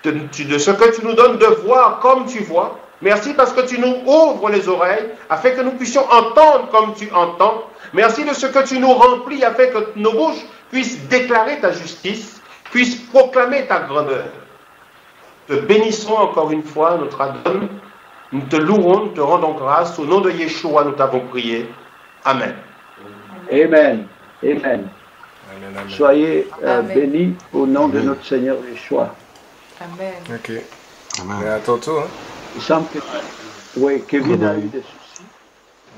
de ce que tu nous donnes de voir comme tu vois. Merci parce que tu nous ouvres les oreilles afin que nous puissions entendre comme tu entends. Merci de ce que tu nous remplis afin que nos bouches puissent déclarer ta justice, puissent proclamer ta grandeur. Te bénissons encore une fois, notre Adon. Nous te louons, nous te rendons grâce. Au nom de Yeshua, nous t'avons prié. Amen. Amen. Amen. Amen. Soyez bénis au nom de notre Seigneur Yeshua. Amen. Ok. Amen. Mais à tantôt. Hein? Il semble que oui, Kevin a eu des soucis.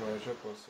Ouais, je pense.